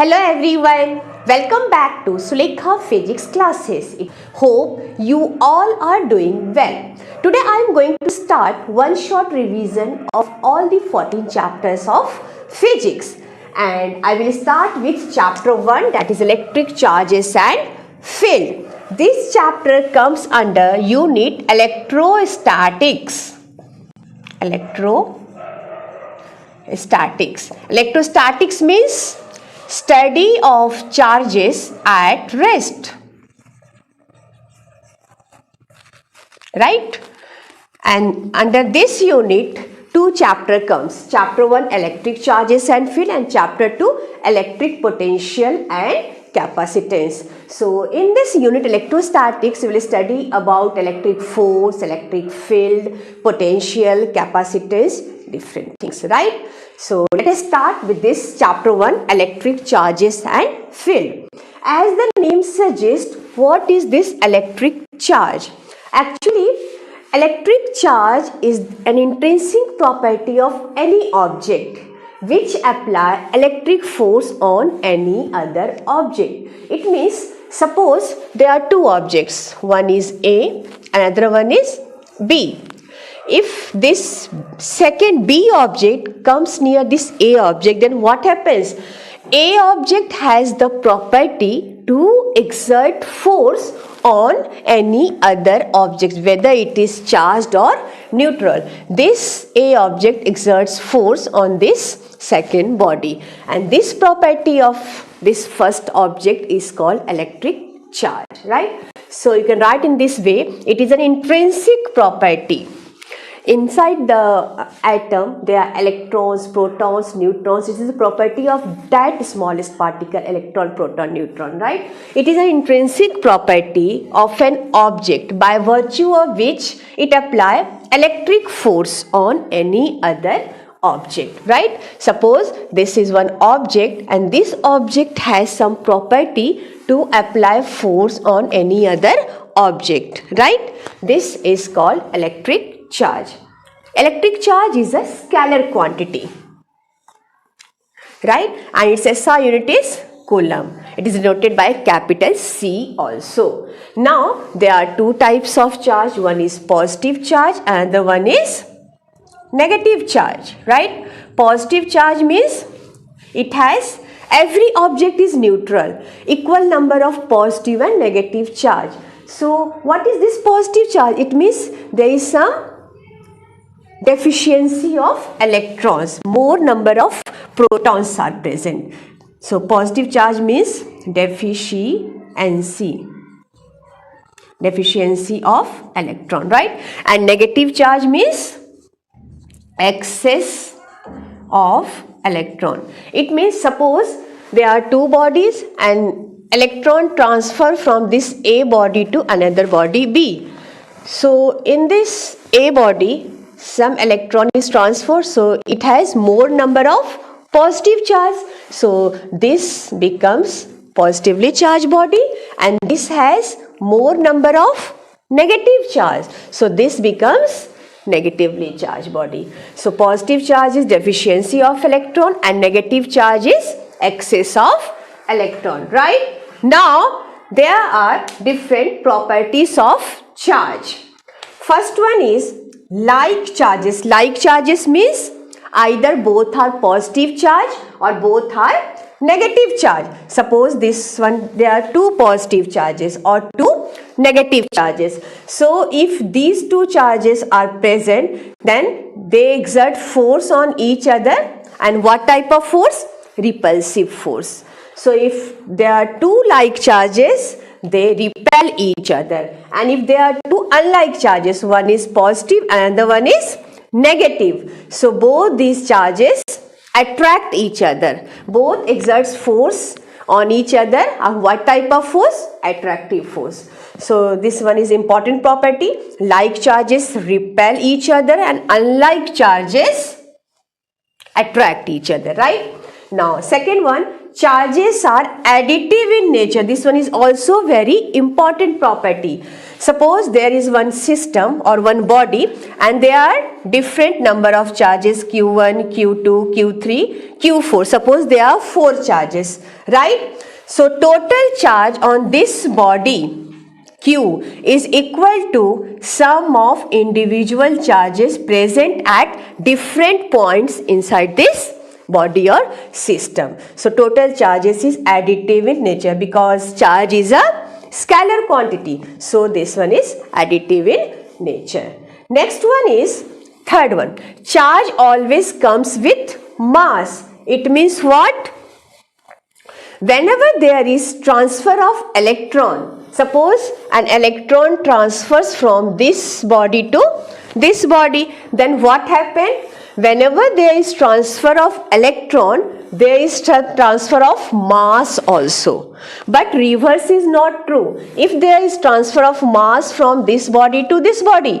Hello everyone, welcome back to Sulekha Physics classes. Hope you all are doing well. Today I am going to start one short revision of all the 14 chapters of physics, and I will start with chapter 1, that is electric charges and field. This chapter comes under unit electrostatics. Electrostatics means study of charges at rest, right? And under this unit, two chapter comes. Chapter 1 electric charges and field, and chapter 2 electric potential and capacitance. So in this unit electrostatics, we will study about electric force, electric field, potential, capacitance, different things, right? So let us start with this chapter 1 electric charges and field. As the name suggests, what is this electric charge? Actually, electric charge is an intrinsic property of any object which apply electric force on any other object. It means, suppose there are two objects, one is A, another one is B. If this second B object comes near this A object, then what happens? A object has the property to exert force on any other object, whether it is charged or neutral. This A object exerts force on this second body, and this property of this first object is called electric charge, right? So you can write in this way, it is an intrinsic property. Inside the atom, there are electrons, protons, neutrons. This is the property of that smallest particle, electron, proton, neutron, right? It is an intrinsic property of an object by virtue of which it applies electric force on any other object, right? Suppose this is one object and this object has some property to apply force on any other object, right? This is called electric charge. Electric charge is a scalar quantity, right? And its SI unit is coulomb. It is denoted by capital C also. Now there are two types of charge. One is positive charge and the one is negative charge, right? Positive charge means it has every object is neutral, equal number of positive and negative charge. So what is this positive charge? It means there is some deficiency of electrons, more number of protons are present. So positive charge means deficiency of electron, right? And negative charge means excess of electron. It means, suppose there are two bodies and electron transfer from this A body to another body B. So in this A body, some electron is transferred, so it has more number of positive charge. So this becomes positively charged body, and this has more number of negative charge. So this becomes negatively charged body. So positive charge is deficiency of electron and negative charge is excess of electron, right? Now there are different properties of charge. First one is like charges. Like charges means either both are positive charge or both are negative charge. Suppose this one, there are two positive charges or two negative charges. So if these two charges are present, then they exert force on each other. And what type of force? Repulsive force. So if there are two like charges, they repel each other, and if there are two unlike charges, one is positive and another one is negative, so both these charges attract each other, both exerts force on each other. And what type of force? Attractive force. So this one is important property. Like charges repel each other and unlike charges attract each other, right? Now second one, charges are additive in nature. This one is also very important property. Suppose there is one system or one body and there are different number of charges Q1, Q2, Q3, Q4. Suppose there are 4 charges, right? So total charge on this body Q is equal to sum of individual charges present at different points inside this body or system. So total charges is additive in nature because charge is a scalar quantity. So this one is additive in nature. Next one is third one. Charge always comes with mass. It means what? Whenever there is transfer of electron, suppose an electron transfers from this body to this body, then what happened? Whenever there is transfer of electron, there is transfer of mass also. But reverse is not true. If there is transfer of mass from this body to this body,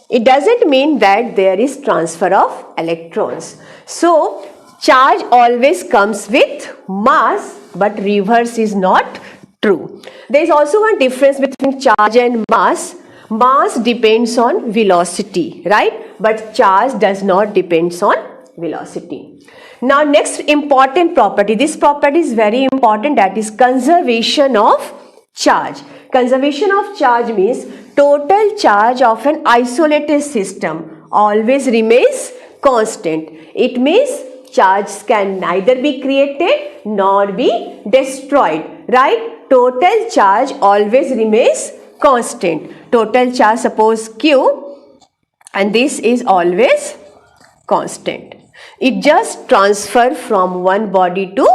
it doesn't mean that there is transfer of electrons. So, charge always comes with mass, but reverse is not true. There is also one difference between charge and mass. Mass depends on velocity, right? But charge does not depends on velocity. Now next important property. This property is very important, that is conservation of charge. Conservation of charge means total charge of an isolated system always remains constant. It means charge can neither be created nor be destroyed, right? Total charge always remains constant. Total charge, suppose Q, and this is always constant. It just transfer from one body to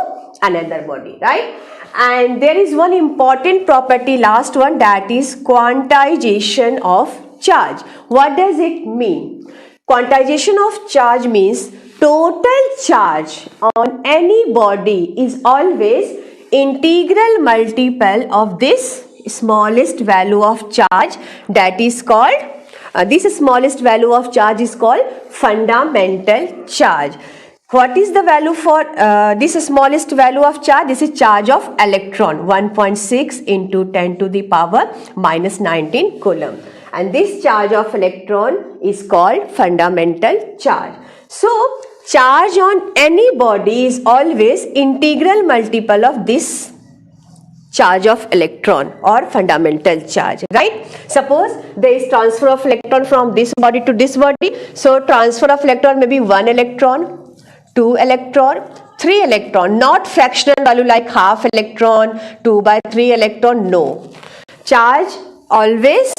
another body, right? And there is one important property, last one, that is quantization of charge. What does it mean? Quantization of charge means total charge on any body is always integral multiple of this smallest value of charge, that is called this smallest value of charge is called fundamental charge. What is the value for this smallest value of charge? This is charge of electron, 1.6 into 10 to the power minus 19 coulomb. And this charge of electron is called fundamental charge. So, charge on any body is always integral multiple of this charge of electron or fundamental charge, right? Suppose there is transfer of electron from this body to this body. So, transfer of electron may be 1 electron, 2 electron, 3 electron, not fractional value like half electron, 2 by 3 electron, no. Charge always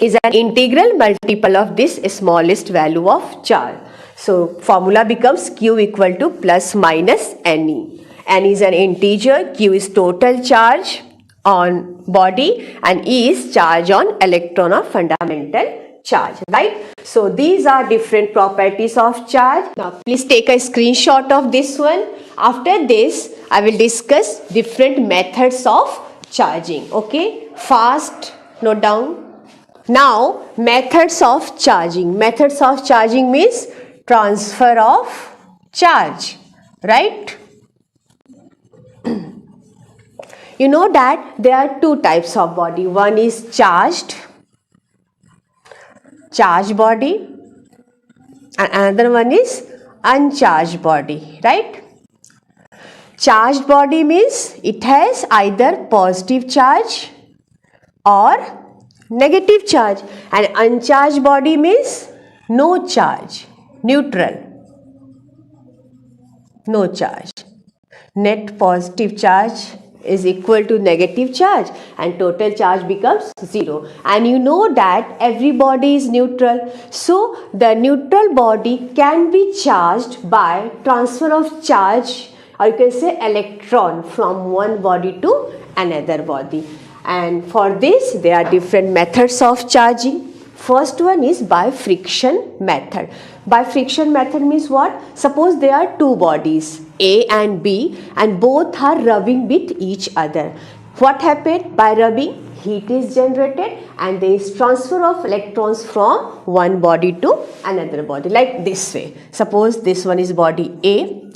is an integral multiple of this smallest value of charge. So, formula becomes Q equal to plus minus Ne. N is an integer, Q is total charge on body, and E is charge on electron or fundamental charge, right? So, these are different properties of charge. Now, please take a screenshot of this one. After this, I will discuss different methods of charging, okay? Fast, note down. Now, methods of charging. Methods of charging means transfer of charge, right? You know that there are two types of body. One is charged body, and another one is uncharged body, right? Charged body means it has either positive charge or negative charge, and uncharged body means no charge, neutral, no charge. Net positive charge is equal to negative charge and total charge becomes 0. And you know that every body is neutral. So, the neutral body can be charged by transfer of charge, or you can say electron, from one body to another body. And for this, there are different methods of charging. First one is by friction method. By friction method means what? Suppose there are two bodies, A and B, and both are rubbing with each other. What happened? By rubbing, heat is generated and there is transfer of electrons from one body to another body, like this way. Suppose this one is body A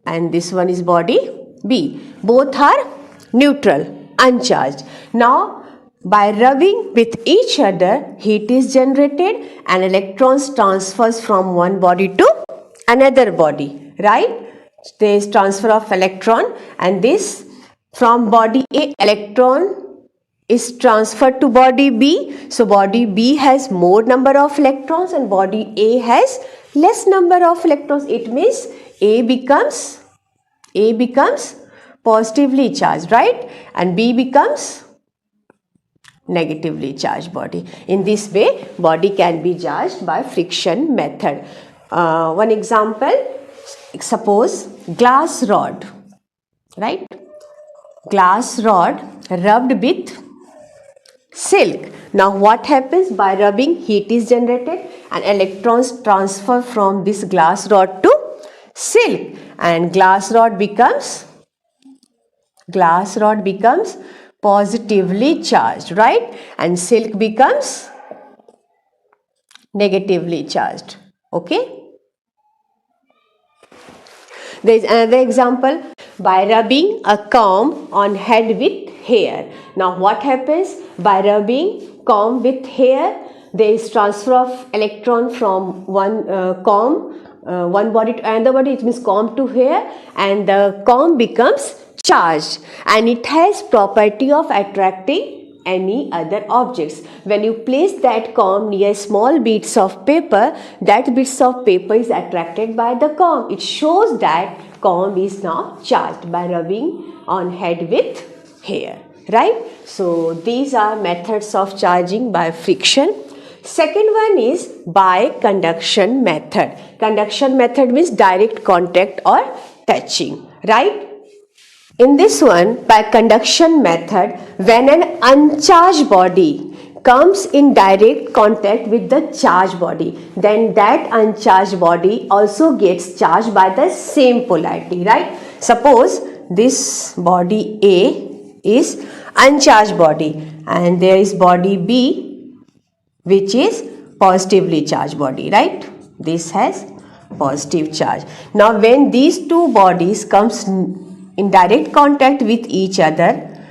and this one is body B. Both are neutral, uncharged. Now, by rubbing with each other, heat is generated and electrons transfers from one body to another body, right? There is transfer of electron, and this from body A, electron is transferred to body B. So body B has more number of electrons and body A has less number of electrons. It means A becomes positively charged, right? And B becomes negatively charged body. In this way, body can be charged by friction method. One example, suppose glass rod, right? Glass rod rubbed with silk. Now what happens? By rubbing, heat is generated and electrons transfer from this glass rod to silk, and glass rod becomes positively charged, right? And silk becomes negatively charged. Okay. There is another example, by rubbing a comb on head with hair. Now what happens? By rubbing comb with hair, there is transfer of electron from one one body to another body. It means comb to hair, and the comb becomes charged, and it has property of attracting any other objects. When you place that comb near small bits of paper, that bits of paper is attracted by the comb. It shows that comb is now charged by rubbing on head with hair, right? So these are methods of charging by friction. Second one is by conduction method. Conduction method means direct contact or touching, right? In this one, by conduction method, when an uncharged body comes in direct contact with the charged body, then that uncharged body also gets charged by the same polarity, right? Suppose this body A is uncharged body, and there is body B which is positively charged body, right? This has positive charge. Now when these two bodies comes in direct contact with each other,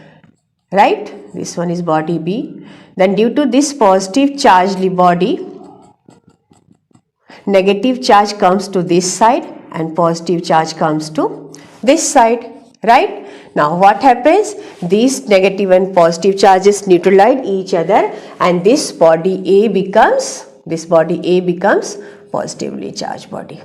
right? This one is body B. Then due to this positive charged body, negative charge comes to this side and positive charge comes to this side, right? Now what happens? These negative and positive charges neutralize each other, and this body A becomes positively charged body,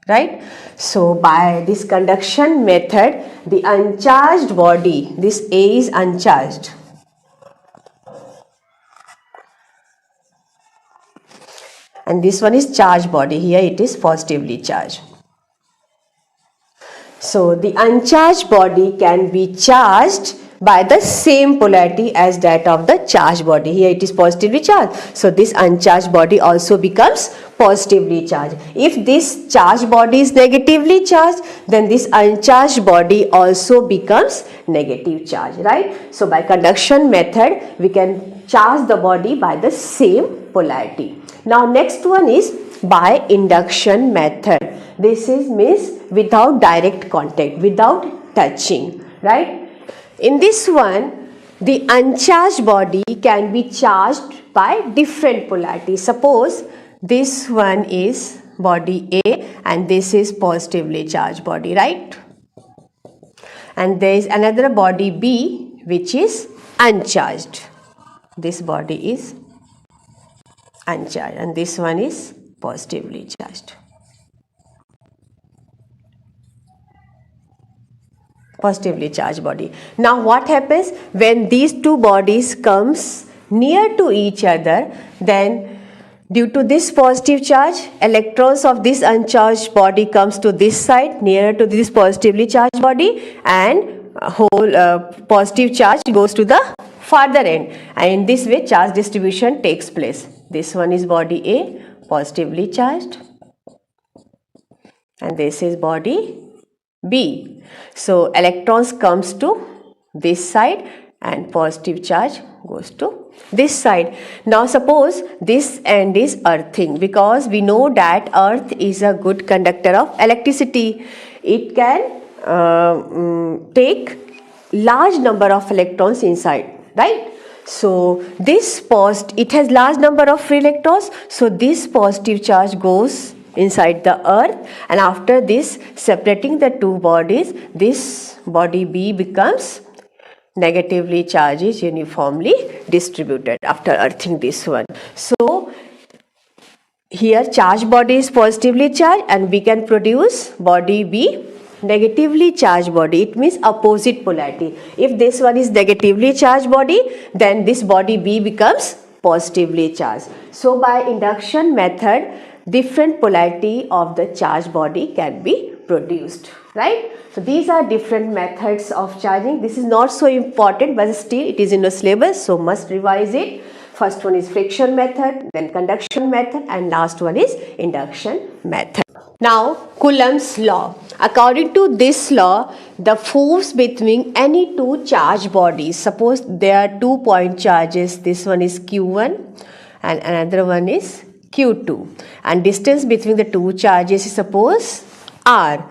right? So by this conduction method, the uncharged body, this A is uncharged, and this one is charged body. Here it is positively charged. So the uncharged body can be charged by the same polarity as that of the charged body. Here it is positively charged. So this uncharged body also becomes positively charged. If this charged body is negatively charged, then this uncharged body also becomes negative charge, right? So by conduction method, we can charge the body by the same polarity. Now next one is by induction method. This is means without direct contact, without touching, right? In this one, the uncharged body can be charged by different polarities. Suppose this one is body A and this is positively charged body, right? And there is another body B which is uncharged. This body is uncharged and this one is positively charged. Positively charged body. Now what happens when these two bodies comes near to each other? Then due to this positive charge, electrons of this uncharged body comes to this side nearer to this positively charged body, and whole positive charge goes to the farther end, and in this way charge distribution takes place. This one is body A, positively charged, and this is body B. So electrons comes to this side and positive charge goes to this side. Now suppose this end is earthing, because we know that earth is a good conductor of electricity. It can take large number of electrons inside, right? So this it has large number of free electrons, so this positive charge goes inside the earth, and after this separating the two bodies, this body B becomes negatively charged, is uniformly distributed after earthing this one. So here charged body is positively charged and we can produce body B negatively charged body. It means opposite polarity. If this one is negatively charged body, then this body B becomes positively charged. So by induction method, different polarity of the charged body can be produced, right? So these are different methods of charging. This is not so important, but still it is in the syllabus, so must revise it. First one is friction method, then conduction method, and last one is induction method. Now Coulomb's law. According to this law, the force between any two charged bodies, suppose there are 2 point charges, this one is Q1 and another one is Q2, and distance between the two charges is suppose R.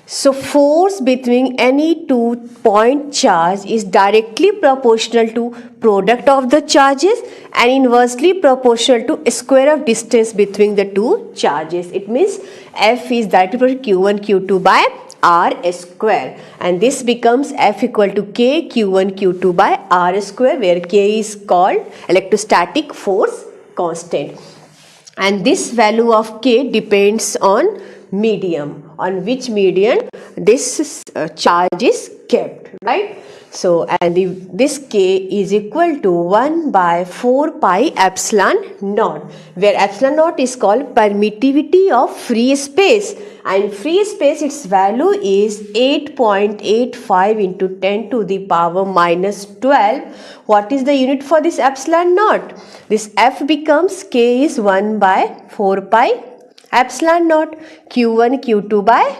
So force between any 2 point charge is directly proportional to product of the charges and inversely proportional to square of distance between the two charges. It means F is directly proportional to Q1 Q2 by R square, and this becomes F equal to K Q1 Q2 by R square, where K is called electrostatic force constant, and this value of K depends on medium, on which medium this charge is kept, right? So and this K is equal to 1 by 4 pi epsilon naught, where epsilon naught is called permittivity of free space, and free space its value is 8.85 into 10 to the power minus 12. What is the unit for this epsilon naught? This F becomes K is 1 by 4 pi epsilon naught Q1 Q2 by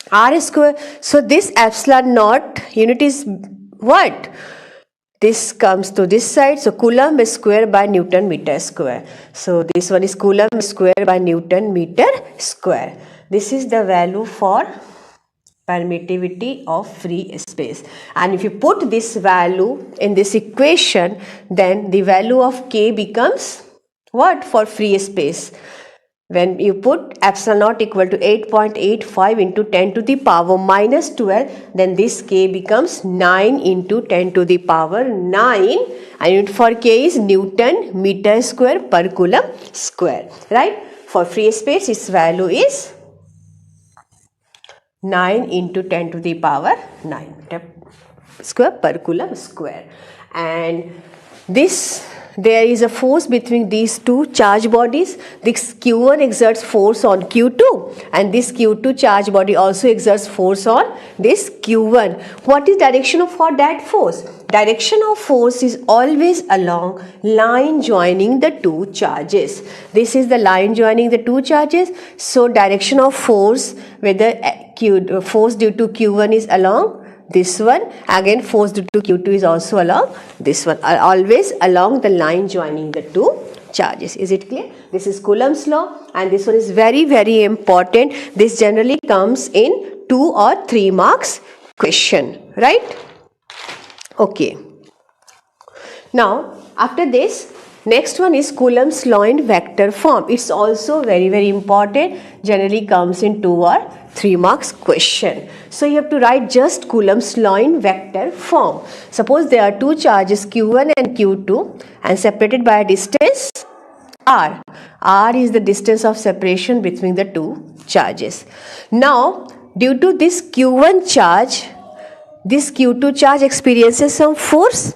R square. So this epsilon naught unit is what? This comes to this side, so Coulomb square by Newton meter square. So this one is Coulomb square by Newton meter square. This is the value for permittivity of free space, and if you put this value in this equation, then the value of K becomes what for free space? When you put epsilon naught equal to 8.85 into 10 to the power minus 12, then this K becomes 9 into 10 to the power 9, and unit for K is Newton meter square per Coulomb square, right? For free space its value is 9 into 10 to the power 9 meter square per Coulomb square. And this, there is a force between these two charge bodies. This Q1 exerts force on Q2, and this Q2 charge body also exerts force on this Q1. What is direction for that force? Direction of force is always along line joining the two charges. This is the line joining the two charges. So direction of force, whether force due to Q1 is along this one, again force due to Q2 is also along this one, are always along the line joining the two charges. Is it clear? This is Coulomb's law, and this one is very, very important. This generally comes in 2 or 3 marks question, right? Okay. Now after this, next one is Coulomb's law in vector form. It's also very, very important. Generally comes in 2 or 3 marks question. So you have to write just Coulomb's law in vector form. Suppose there are two charges Q1 and Q2 and separated by a distance R. R is the distance of separation between the two charges. Now due to this Q1 charge, this Q2 charge experiences some force,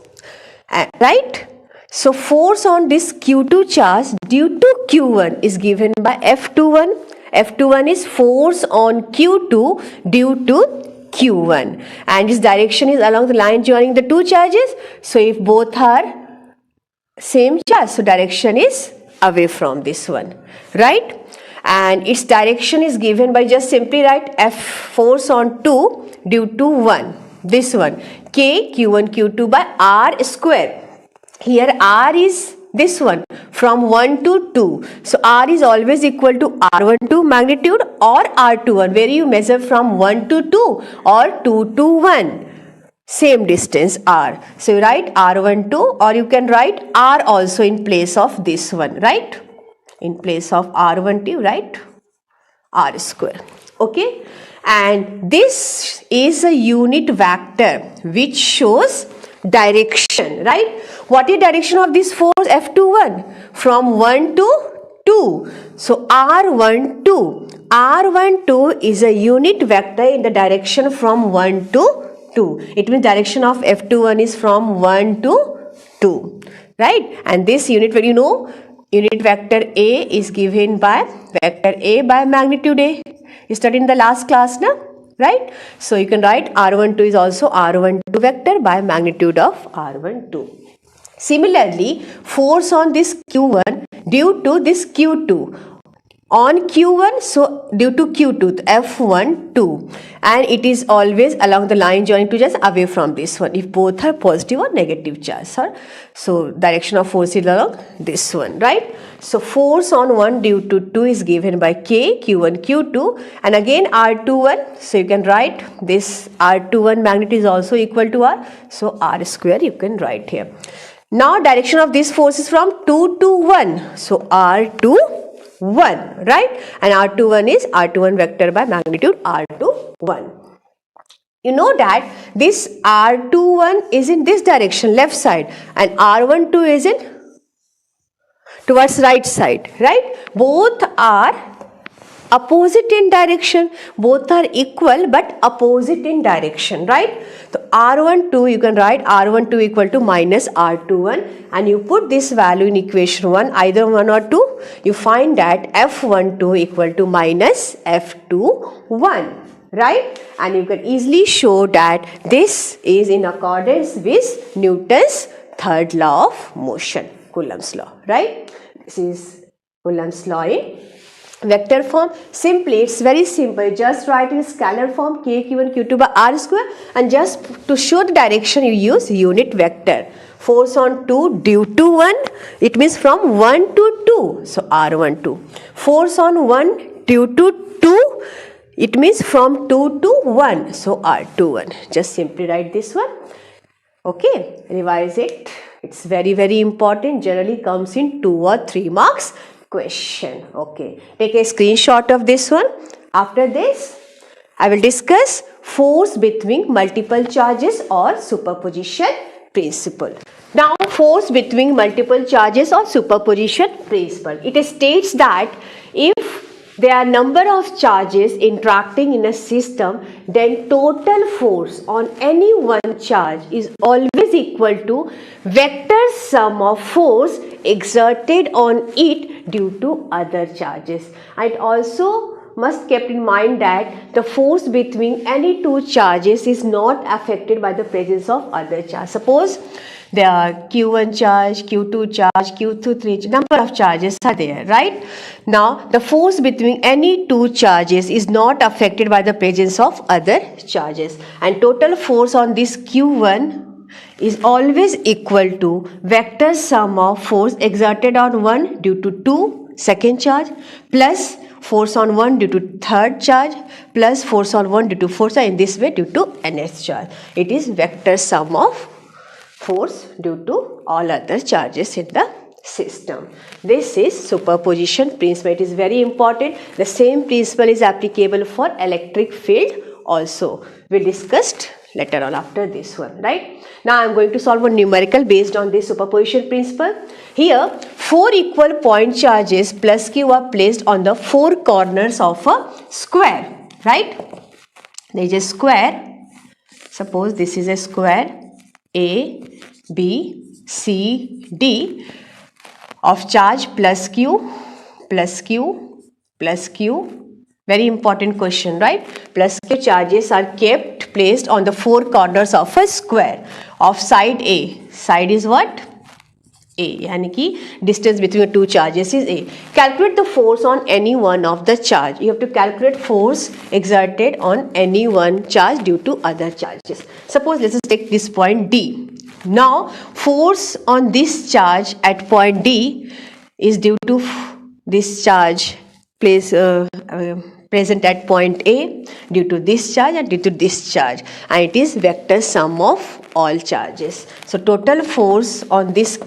right? So force on this Q2 charge due to Q1 is given by F21. F21 is force on Q2 due to Q1, and its direction is along the line joining the two charges. So if both are same charge, so direction is away from this one, right? And its direction is given by just simply write F force on 2 due to 1, this one, K Q1 Q2 by R square. Here R is This one from 1 to 2. So R is always equal to R12 magnitude or R21, where you measure from 1 to 2 or 2 to 1. Same distance R. So you write R12, or you can write R also in place of this one, right? In place of R12, you write R square. Okay? And this is a unit vector which shows direction, right? What is direction of this force F21? From 1 to 2. So R12 is a unit vector in the direction from 1 to 2. It means direction of F21 is from 1 to 2, right? And this unit, when you know, unit vector A is given by vector A by magnitude A. You studied in the last class, na? Right? So you can write R12 is also R12 vector by magnitude of R12. Similarly, force on this Q1 due to this Q2. On Q1, so due to Q2, F12, and it is always along the line joining to just away from this one, if both are positive or negative charge. So direction of force is along this one, right? So force on 1 due to 2 is given by K, Q1, Q2, and again R21. So you can write this R21 magnitude is also equal to R, so R square you can write here. Now direction of this force is from 2 to 1, so R2 1, right? And R21 is R21 vector by magnitude R21. You know that this R21 is in this direction, left side, and R12 is in towards right side, right? Both are opposite in direction, both are equal but opposite in direction, right? So R12, you can write R12 equal to minus R21, and you put this value in equation 1, either 1 or 2, you find that F12 equal to minus F21, right? And you can easily show that this is in accordance with Newton's third law of motion, Coulomb's law, right? This is Coulomb's law in vector form. Simply, it's very simple. Just write in scalar form K, Q1, Q2 by R square, and just to show the direction you use unit vector. Force on 2 due to 1, it means from 1 to 2, so R12. Force on 1 due to 2, it means from 2 to 1, so R21. Just simply write this one. Okay, revise it. It's very, very important. Generally comes in 2 or 3 marks question. Okay, take a screenshot of this one. After this, I will discuss force between multiple charges or superposition principle. Now, force between multiple charges or superposition principle. It states that if there are number of charges interacting in a system, then total force on any one charge is always equal to vector sum of force exerted on it due to other charges. And also must keep in mind that the force between any two charges is not affected by the presence of other charge. Suppose there are Q1 charge, Q2 charge, Q3 number of charges are there, right? Now the force between any two charges is not affected by the presence of other charges, and total force on this Q1 is always equal to vector sum of force exerted on 1 due to 2 second charge plus force on 1 due to third charge plus force on 1 due to fourth charge, in this way due to nth charge. It is vector sum of force due to all other charges in the system. This is superposition principle. It is very important. The same principle is applicable for electric field also. We discussed later on after this one, right? Now I am going to solve a numerical based on this superposition principle. Here 4 equal point charges plus q are placed on the 4 corners of a square, right? There is a square. Suppose this is a square A, B, C, D of charge plus Q, plus Q, plus Q. Very important question, right? Plus Q charges are kept placed on the 4 corners of a square of side A. Side is what? A. Yani ki distance between the two charges is A. Calculate the force on any one of the charge. You have to calculate force exerted on any one charge due to other charges. Suppose let us take this point D. Now force on this charge at point D is due to this charge present at point A due to this charge and due to this charge, and it is vector sum of all charges. So total force on this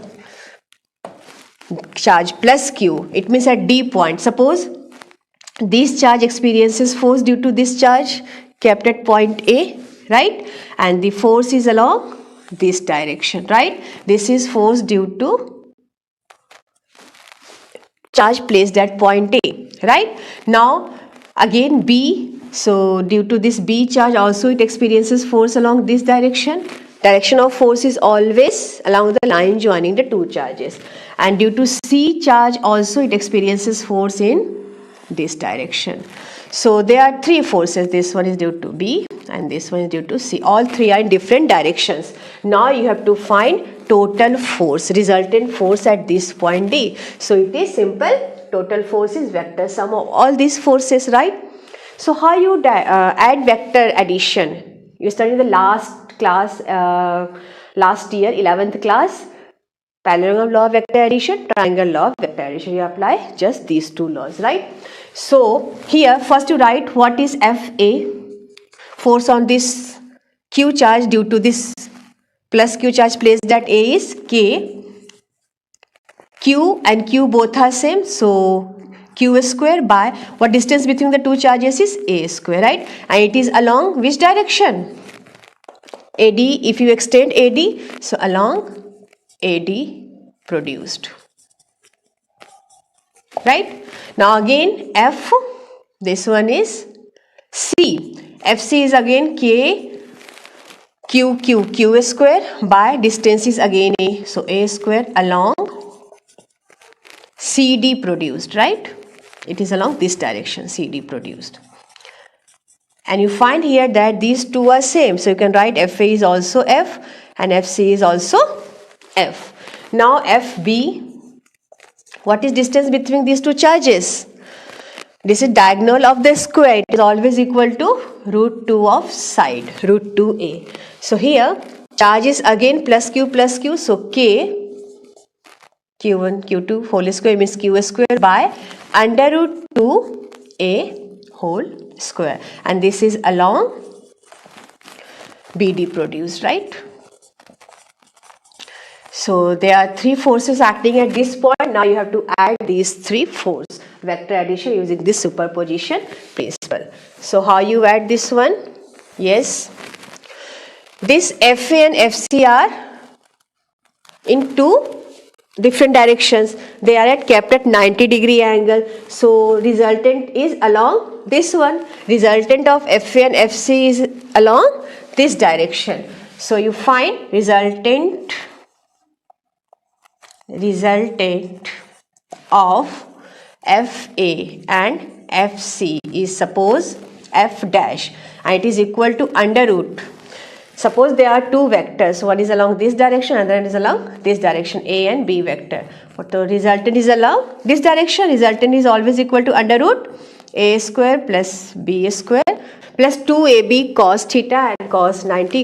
charge plus Q, it means at D point, suppose this charge experiences force due to this charge kept at point A, right, and the force is along this direction, right. This is force due to charge placed at point A, right. Now again B, so due to this B charge also it experiences force along this direction. Direction of force is always along the line joining the two charges, and due to C charge also it experiences force in this direction. So there are three forces. This one is due to B and this one is due to C. All three are in different directions. Now you have to find total force, resultant force at this point D. So it is simple. Total force is vector sum of all these forces, right? So how you add vector addition? You studied in the last class, last year, 11th class. Parallelogram law of vector addition, triangle law of vector addition. You apply just these two laws, right? So here first you write what is Fa, force on this Q charge due to this plus Q charge placed at A is K. Q and Q both are same, so Q square by what distance between the two charges is A square, right? And it is along which direction? AD, if you extend AD, so along AD produced, right? Now again F, this one is C. FC is again K, Q square by distance is again A, so A square along CD produced, right? It is along this direction, CD produced. And you find here that these two are same, so you can write FA is also F and FC is also F. Now FB, what is distance between these two charges? This is diagonal of the square. It is always equal to root 2 of side, root 2a. So here charge is again plus Q, so K, Q1, Q2 whole square means Q square by under root 2a whole square. And this is along BD produced, right? So there are three forces acting at this point. Now you have to add these three forces. Vector addition using this superposition principle. So how you add this one? Yes. This FA and FC are in two different directions. They are kept at 90-degree angle. So resultant is along this one. Resultant of FA and FC is along this direction. So you find resultant of FA and FC is suppose F dash and it is equal to under root. Suppose there are two vectors, one is along this direction and another is along this direction, A and B vector. But the resultant is along this direction, resultant is always equal to under root A square plus B square plus 2AB cos theta and cos 90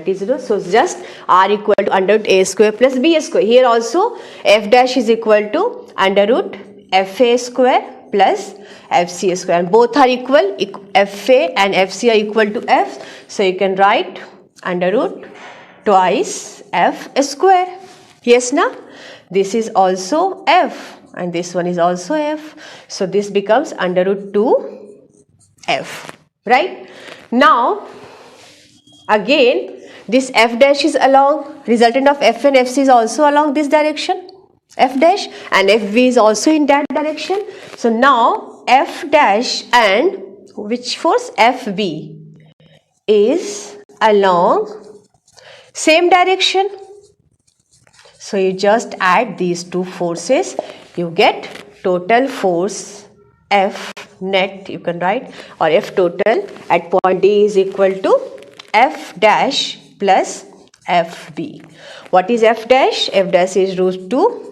is 0. So just R equal to under root A square plus B square. Here also F dash is equal to under root FA square plus FC square, and both are equal. FA and FC are equal to F, so you can write under root twice F square. Yes, na? This is also F and this one is also F, so this becomes under root 2 F, right? Now again this F dash is along, resultant of F and FC is also along this direction, F dash, and FV is also in that direction. So now F dash and which force? FB is along same direction. So you just add these two forces, you get total force F net, you can write, or F total at point D is equal to F dash plus FB. What is F dash? F dash is root 2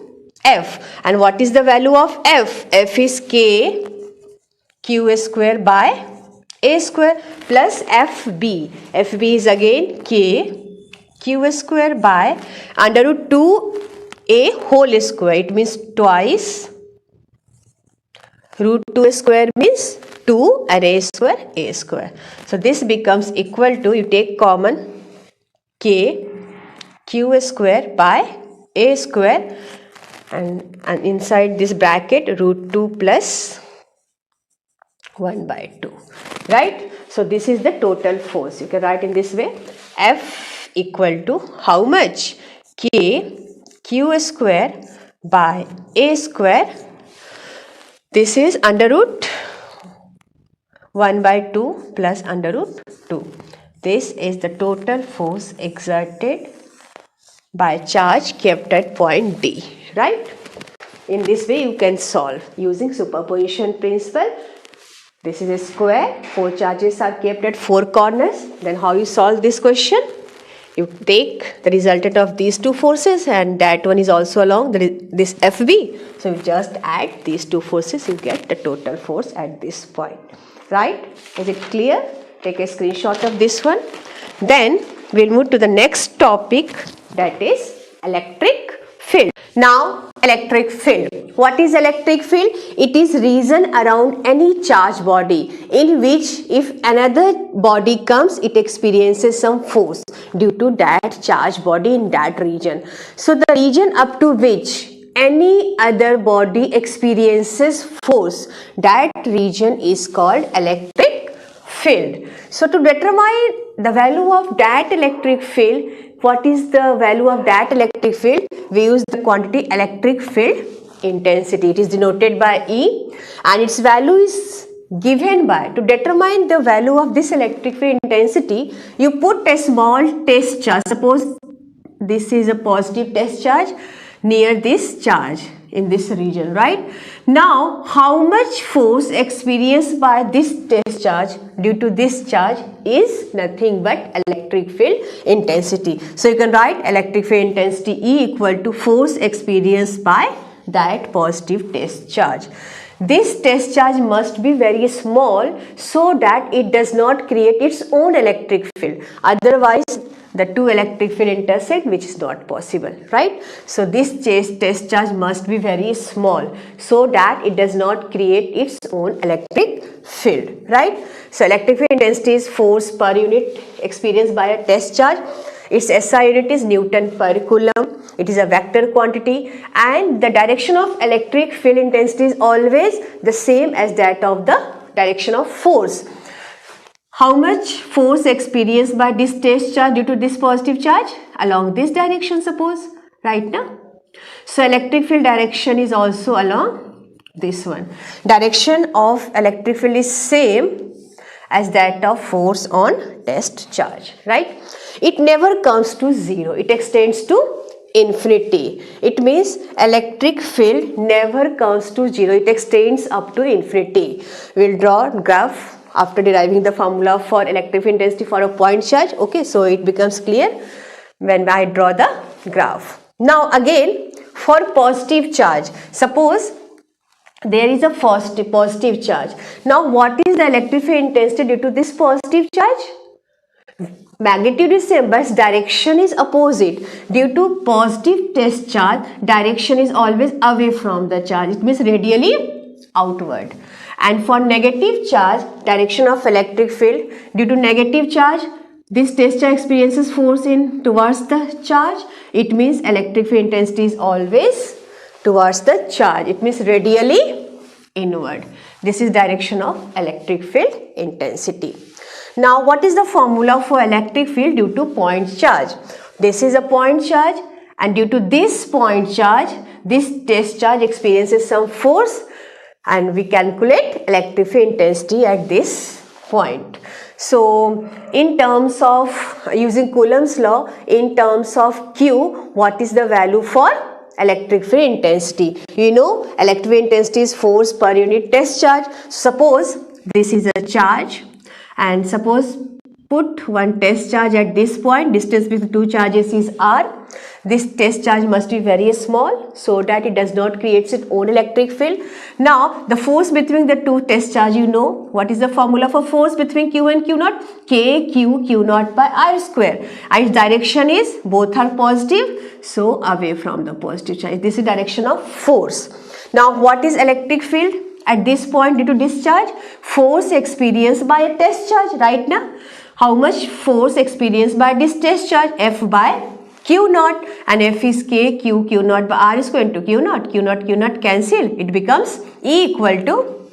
F. And what is the value of F? F is K Q square by A square plus FB. FB is again K q square by under root 2a whole square. It means twice root 2 square means 2 and a square. So this becomes equal to, you take common, k q square by a square and inside this bracket root 2 plus 1 by 2, right? So this is the total force. You can write in this way, F equal to how much? K q square by a square. This is under root 1 by 2 plus under root 2. This is the total force exerted by charge kept at point D, right? In this way you can solve using superposition principle. This is a square, 4 charges are kept at 4 corners. Then how you solve this question? You take the resultant of these two forces and that one is also along this FB. So you just add these two forces, you get the total force at this point, right? Is it clear? Take a screenshot of this one. Then we'll move to the next topic, that is electric field. Now electric field. What is electric field? It is region around any charged body in which if another body comes, it experiences some force due to that charged body in that region. So the region up to which any other body experiences force, that region is called electric field. So to determine the value of that electric field, what is the value of that electric field? We use the quantity electric field intensity. It is denoted by E and its value is given by, to determine the value of this electric field intensity, you put a small test charge. Suppose this is a positive test charge near this charge in this region, right? Now how much force experienced by this test charge due to this charge is nothing but electric field intensity. So you can write electric field intensity E equal to force experienced by that positive test charge. This test charge must be very small so that it does not create its own electric field. Otherwise the two electric field intersect, which is not possible, right? So this test charge must be very small so that it does not create its own electric field, right? So electric field intensity is force per unit experienced by a test charge. Its SI unit is Newton per Coulomb. It is a vector quantity and the direction of electric field intensity is always the same as that of the direction of force. How much force experienced by this test charge due to this positive charge? Along this direction, suppose, right now. So electric field direction is also along this one. Direction of electric field is same as that of force on test charge, right? It never comes to zero. It extends to infinity. It means electric field never comes to zero. It extends up to infinity. We'll draw graph after deriving the formula for electric field intensity for a point charge. Okay, so it becomes clear when I draw the graph. Now again, for positive charge, suppose there is a positive charge. Now what is the electric field intensity due to this positive charge? Magnitude is same but direction is opposite. Due to positive test charge, direction is always away from the charge. It means radially outward. And for negative charge, direction of electric field, due to negative charge, this test charge experiences force in towards the charge. It means electric field intensity is always towards the charge. It means radially inward. This is direction of electric field intensity. Now what is the formula for electric field due to point charge? This is a point charge and due to this point charge, this test charge experiences some force and we calculate electric field intensity at this point. So in terms of using Coulomb's law, in terms of Q, what is the value for electric field intensity? You know electric field intensity is force per unit test charge. Suppose this is a charge and suppose put one test charge at this point. Distance between two charges is r. This test charge must be very small so that it does not create its own electric field. Now the force between the two test charge, you know what is the formula for force between Q and Q naught? K Q naught by R square. Its direction is, both are positive, so away from the positive charge. This is direction of force. Now what is electric field? At this point due to discharge, force experienced by a test charge, right now. How much force experienced by this test charge? F by Q naught, and F is K Q naught by R square into Q naught. Q naught cancel. It becomes E equal to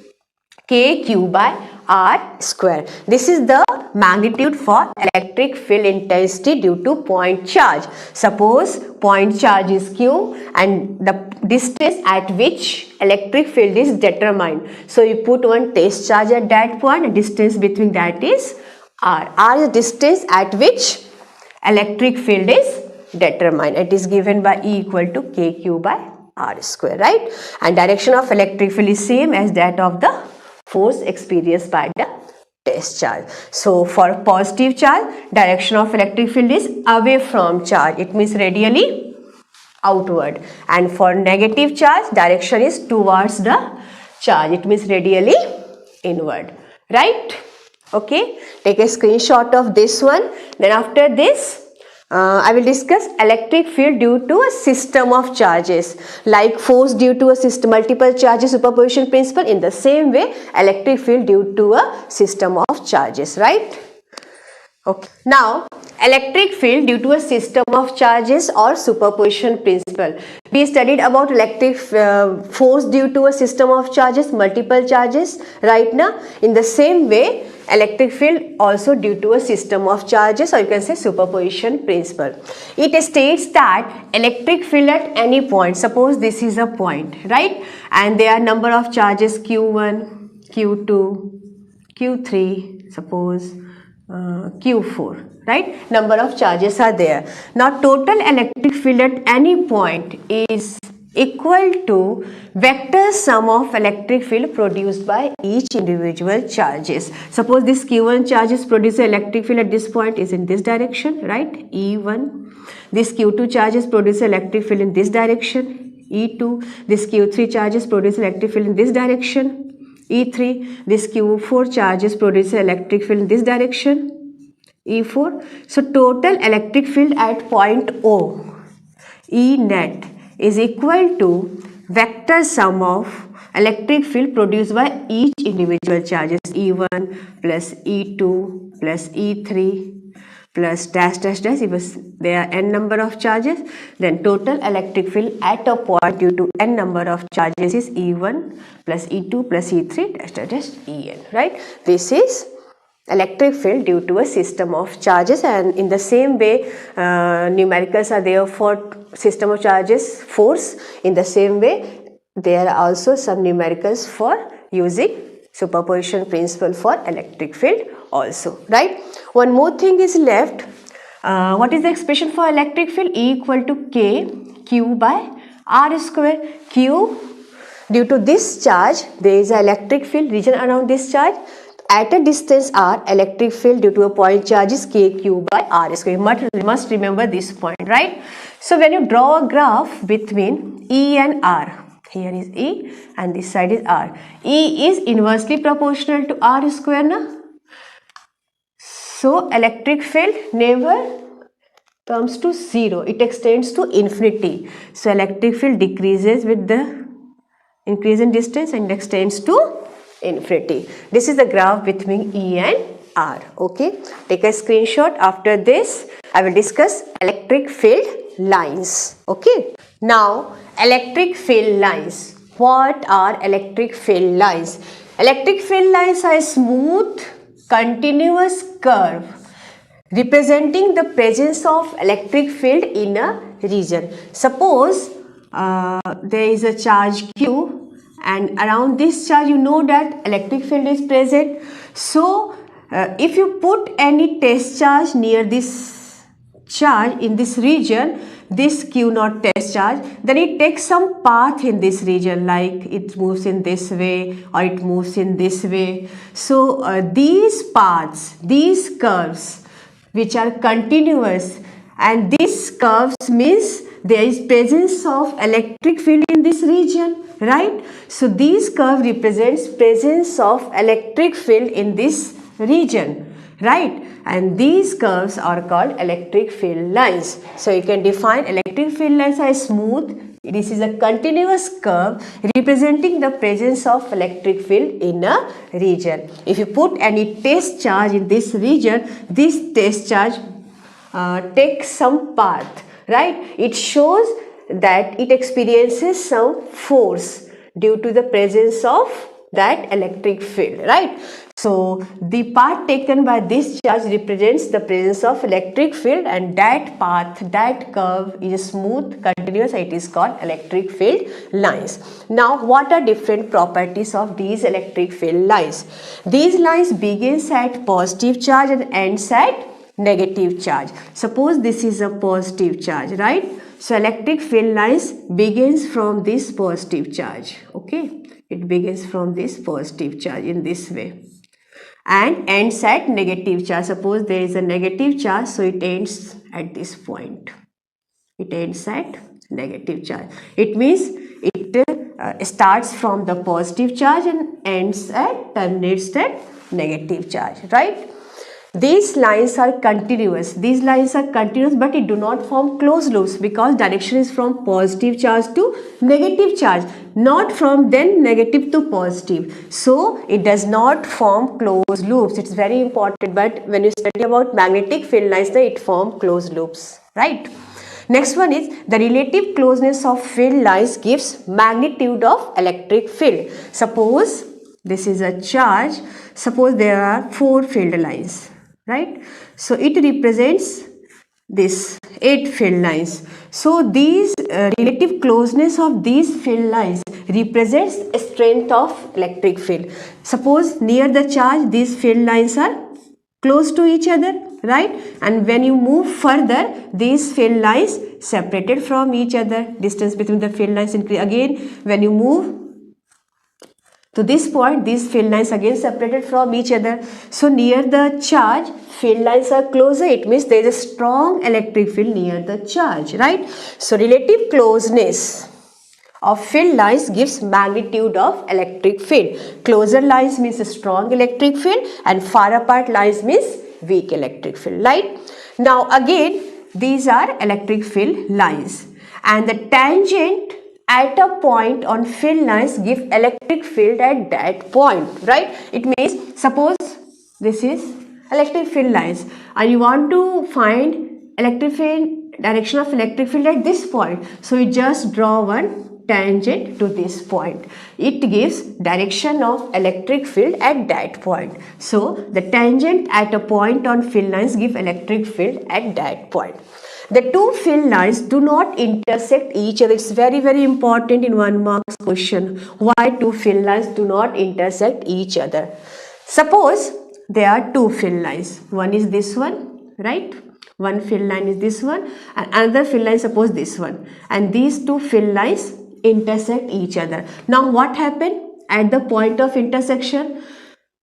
K Q by R square. This is the magnitude for electric field intensity due to point charge. Suppose point charge is Q and the distance at which electric field is determined. So you put one test charge at that point, and distance between that is R. R is the distance at which electric field is determined. It is given by E equal to KQ by R square, right? And direction of electric field is same as that of the force experienced by the test charge. So for positive charge, direction of electric field is away from charge. It means radially outward. And for negative charge, direction is towards the charge. It means radially inward, right? Okay, take a screenshot of this one. Then after this, I will discuss electric field due to a system of charges. Like force due to a system, multiple charges, superposition principle. In the same way, electric field due to a system of charges, right? Okay. Now, electric field due to a system of charges or superposition principle. We studied about electric force due to a system of charges, multiple charges, right now. In the same way, electric field also due to a system of charges, or you can say superposition principle. It states that electric field at any point, suppose this is a point, right? And there are number of charges Q1, Q2, Q3, suppose Q4, right? Number of charges are there. Now total electric field at any point is equal to vector sum of electric field produced by each individual charges. Suppose this Q1 charges produce electric field at this point is in this direction, right? E1. This Q2 charges produce electric field in this direction, E2. This Q3 charges produce electric field in this direction, E3. This Q4 charges produce electric field in this direction, E4. So total electric field at point O, E net, is equal to vector sum of electric field produced by each individual charges, E1 plus E2 plus E3 plus dash dash dash. If there are n number of charges, then total electric field at a point due to n number of charges is E1 plus E2 plus E3 dash dash dash En, right? This is electric field due to a system of charges, and in the same way numericals are there for system of charges, force. In the same way there are also some numericals for using superposition principle for electric field also, right? One more thing is left. What is the expression for electric field? E equal to K Q by R square. Q, due to this charge there is an electric field region around this charge. At a distance R, electric field due to a point charge is KQ by R square. You must remember this point, right? So when you draw a graph between E and R, here is E and this side is R. E is inversely proportional to R square, na? So electric field never comes to zero. It extends to infinity. So electric field decreases with the increase in distance and extends to infinity. This is the graph between E and R. Okay, take a screenshot. After this I will discuss electric field lines. Okay, now electric field lines. What are electric field lines? Electric field lines are a smooth continuous curve representing the presence of electric field in a region. Suppose there is a charge Q and around this charge you know that electric field is present. So if you put any test charge near this charge in this region, this Q naught test charge, then it takes some path in this region, like it moves in this way or it moves in this way. So these paths, these curves which are continuous, and these curves means there is presence of electric field in this region, right? So these curve represents presence of electric field in this region, right? And these curves are called electric field lines. So you can define electric field lines as smooth. This is a continuous curve representing the presence of electric field in a region. If you put any test charge in this region, this test charge takes some path, right? It shows that it experiences some force due to the presence of that electric field, right? So the path taken by this charge represents the presence of electric field, and that path, that curve is smooth, continuous. It is called electric field lines. Now, what are different properties of these electric field lines? These lines begins at positive charge and ends at negative charge. Suppose this is a positive charge, right? So electric field lines begins from this positive charge, okay? It begins from this positive charge in this way and ends at negative charge. Suppose there is a negative charge, so it ends at this point. It ends at negative charge. It means it starts from the positive charge and terminates at negative charge, right? These lines are continuous. These lines are continuous, but it do not form closed loops because direction is from positive charge to negative charge, not from then negative to positive. So it does not form closed loops. It's very important. But when you study about magnetic field lines, then it form closed loops, right? Next one is the relative closeness of field lines gives magnitude of electric field. Suppose this is a charge. Suppose there are 4 field lines, right? So it represents this 8 field lines. So these relative closeness of these field lines represents strength of electric field. Suppose near the charge these field lines are close to each other, right? And when you move further, these field lines separated from each other. Distance between the field lines increase. Again, when you move to this point, these field lines again separated from each other. So near the charge, field lines are closer. It means there is a strong electric field near the charge, right? So relative closeness of field lines gives magnitude of electric field. Closer lines means a strong electric field, and far apart lines means weak electric field, right? Now again, these are electric field lines, and the tangent at a point on field lines give electric field at that point, right? It means suppose this is electric field lines and you want to find electric field, direction of electric field at this point. So you just draw one tangent to this point. It gives direction of electric field at that point. So the tangent at a point on field lines give electric field at that point. The two field lines do not intersect each other. It's very, very important in 1 marks question. Why two field lines do not intersect each other? Suppose there are two field lines. One is this one, right? One field line is this one, and another field line, suppose this one. And these two field lines intersect each other. Now what happened at the point of intersection?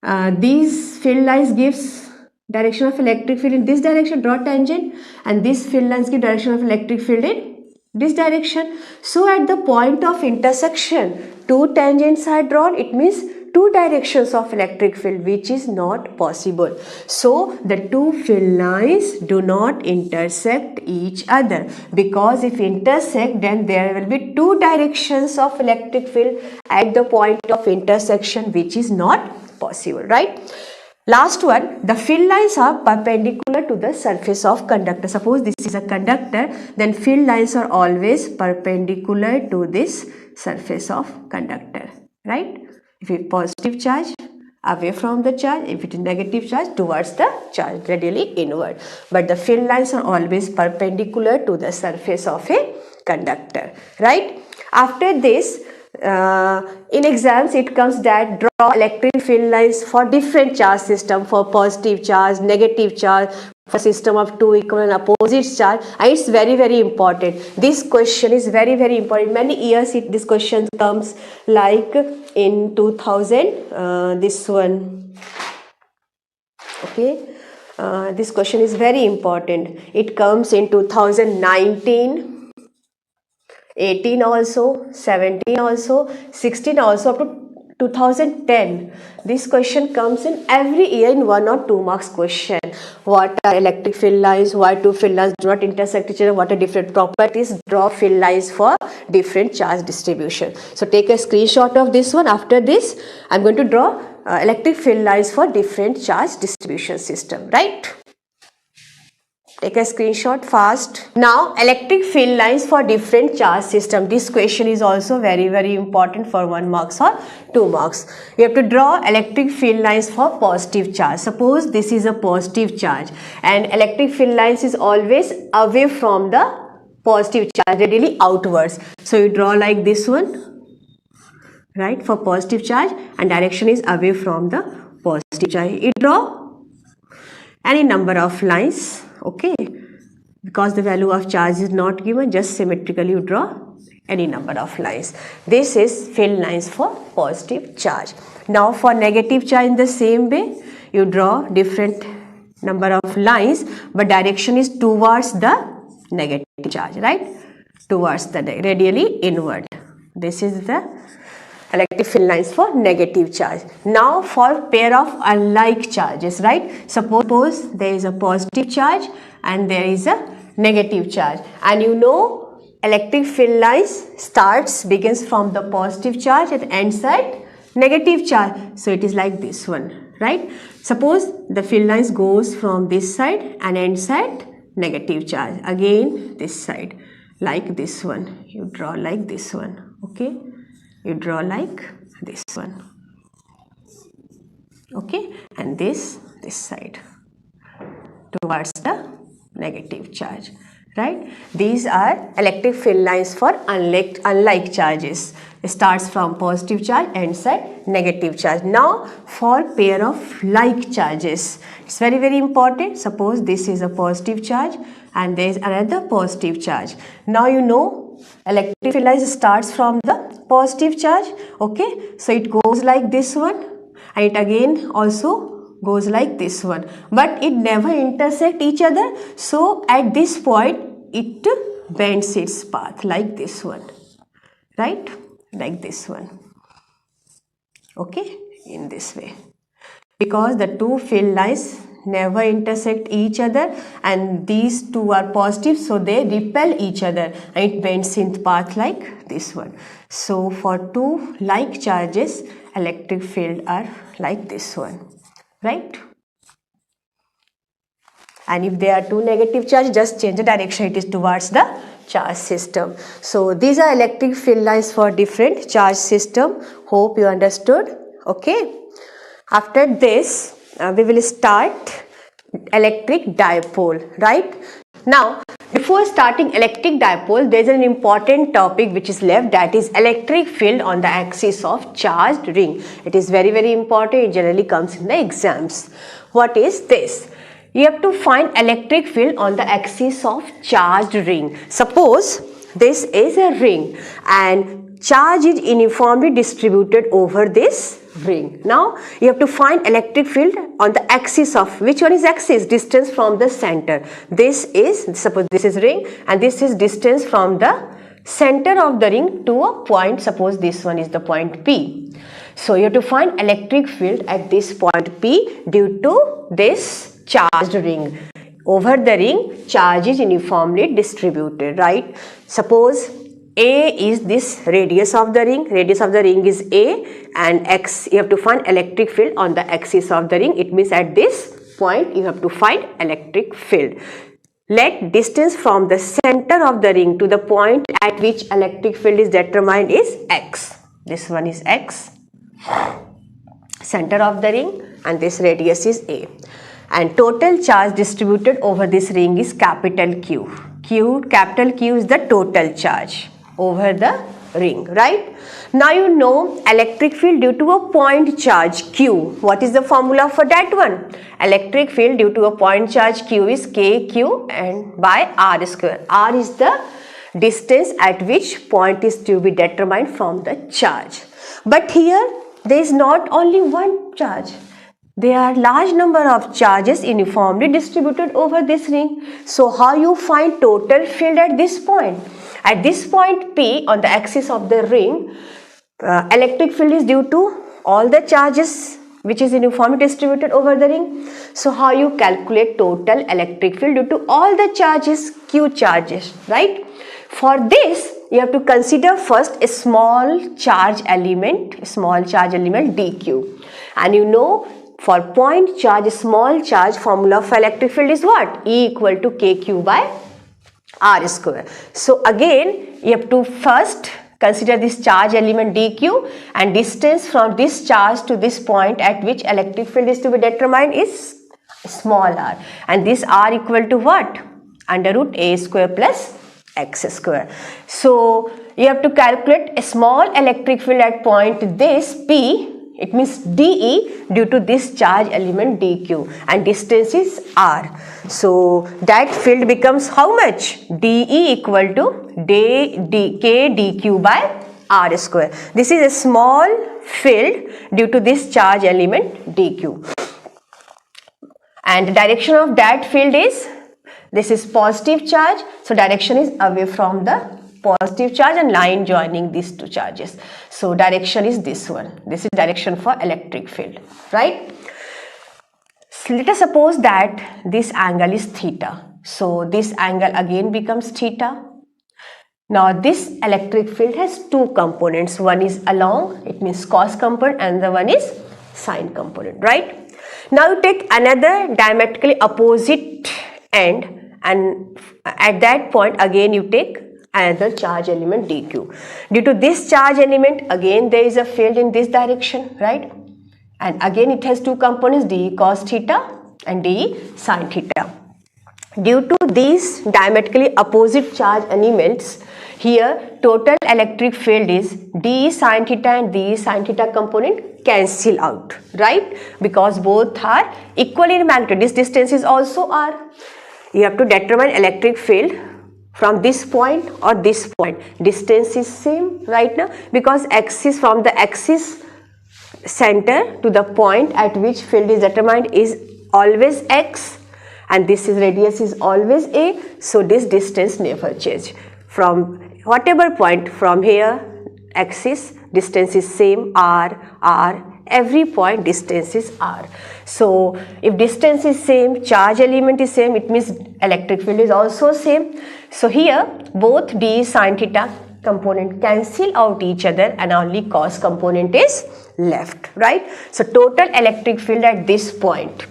These field lines gives direction of electric field in this direction, draw tangent, and these field lines give direction of electric field in this direction. So at the point of intersection, two tangents are drawn. It means two directions of electric field, which is not possible. So the two field lines do not intersect each other, because if intersect, then there will be two directions of electric field at the point of intersection, which is not possible, right? Last one, the field lines are perpendicular to the surface of conductor. Suppose this is a conductor, then field lines are always perpendicular to this surface of conductor, right? If it is positive charge, away from the charge. If it is negative charge, towards the charge, radially inward. But the field lines are always perpendicular to the surface of a conductor, right? After this, in exams it comes that draw electric field lines for different charge system, for positive charge, negative charge, for system of two equal and opposite charge, and it's very very important. This question is very very important. Many years this question comes, like in 2000, this one, okay. This question is very important. It comes in 2019, 18 also, 17 also, 16 also, up to 2010. This question comes in every year in 1 or 2 marks question. What are electric field lines? Why two field lines do not intersect each other? What are different properties? Draw field lines for different charge distribution. So take a screenshot of this one. After this, I'm going to draw electric field lines for different charge distribution system, right? Take a screenshot fast. Now, electric field lines for different charge system. This question is also very very important for 1 marks or 2 marks. You have to draw electric field lines for positive charge. Suppose this is a positive charge, and electric field lines is always away from the positive charge, radially outwards. So you draw like this one, right, for positive charge, and direction is away from the positive charge. You draw any number of lines, okay, because the value of charge is not given, just symmetrically you draw any number of lines. This is field lines for positive charge. Now for negative charge, in the same way, you draw different number of lines, but direction is towards the negative charge, right, towards the radially inward. This is the electric field lines for negative charge. Now for pair of unlike charges, right? Suppose there is a positive charge and there is a negative charge, and you know electric field lines begins from the positive charge and ends at negative charge. So it is like this one, right? Suppose the field lines goes from this side and ends at negative charge. Again this side, like this one, you draw like this one, okay? You draw like this one, okay, and this side towards the negative charge, right? These are electric field lines for unlike charges. It starts from positive charge, ends at negative charge. Now for pair of like charges, it's very very important. Suppose this is a positive charge and there is another positive charge. Now you know electric field lines starts from the positive charge, okay, so it goes like this one, and it again also goes like this one, but it never intersect each other. So at this point it bends its path like this one, right, like this one, okay, in this way, because the two field lines never intersect each other and these two are positive, so they repel each other and it bends in path like this one. So for two like charges, electric field are like this one, right? And if there are two negative charge, just change the direction, it is towards the charge system. So these are electric field lines for different charge system. Hope you understood, okay? After this, we will start electric dipole, right? Now, before starting electric dipole, there is an important topic which is left, that is electric field on the axis of charged ring. It is very very important, it generally comes in the exams. What is this? You have to find electric field on the axis of charged ring. Suppose this is a ring and charge is uniformly distributed over this ring. Now you have to find electric field on the axis of, which one is axis? Distance from the center. This is, suppose this is ring and this is distance from the center of the ring to a point. Suppose this one is the point P. So you have to find electric field at this point P due to this charged ring. Over the ring, charge is uniformly distributed, right? Suppose A is this radius of the ring is A, and X, you have to find electric field on the axis of the ring. It means at this point you have to find electric field. Let distance from the center of the ring to the point at which electric field is determined is X. This one is X, center of the ring, and this radius is A. And total charge distributed over this ring is capital Q. Capital Q is the total charge over the ring, right? Now you know electric field due to a point charge Q. What is the formula for that one? Electric field due to a point charge Q is KQ and by R square. R is the distance at which point is to be determined from the charge. But here there is not only one charge. There are large number of charges uniformly distributed over this ring. So how you find total field at this point? At this point P on the axis of the ring, electric field is due to all the charges which is uniformly distributed over the ring. So how you calculate total electric field due to all the charges, Q charges, right? For this you have to consider first a small charge element dq, and you know for point charge, small charge, formula for electric field is what? E equal to kq by r square. So again you have to first consider this charge element dq, and distance from this charge to this point at which electric field is to be determined is small r, and this r equal to what? Under root a square plus x square. So you have to calculate a small electric field at point this P, it means dE due to this charge element dq, and distance is r. So that field becomes how much? dE equal to k dq by r square. This is a small field due to this charge element dq, and the direction of that field is, this is positive charge, so direction is away from the positive charge and line joining these two charges. So direction is this one. This is direction for electric field, right? So let us suppose that this angle is theta. So this angle again becomes theta. Now this electric field has two components. One is along, it means cos component, and the one is sine component, right? Now you take another diametrically opposite end, and at that point again you take another charge element dq. Due to this charge element again there is a field in this direction, right? And again it has two components, dE cos theta and dE sin theta. Due to these diametrically opposite charge elements, here total electric field is dE sin theta and dE sin theta component cancel out, right? Because both are equal in magnitude. This distance is also r. You have to determine electric field from this point or this point. Distance is same right now, because axis from the axis center to the point at which field is determined is always x, and this is radius is always a. So this distance never change. From whatever point from here, axis distance is same, r, every point distance is r. So if distance is same, charge element is same, it means electric field is also same. So here both dE sin theta component cancel out each other and only cos component is left, right? So total electric field at this point,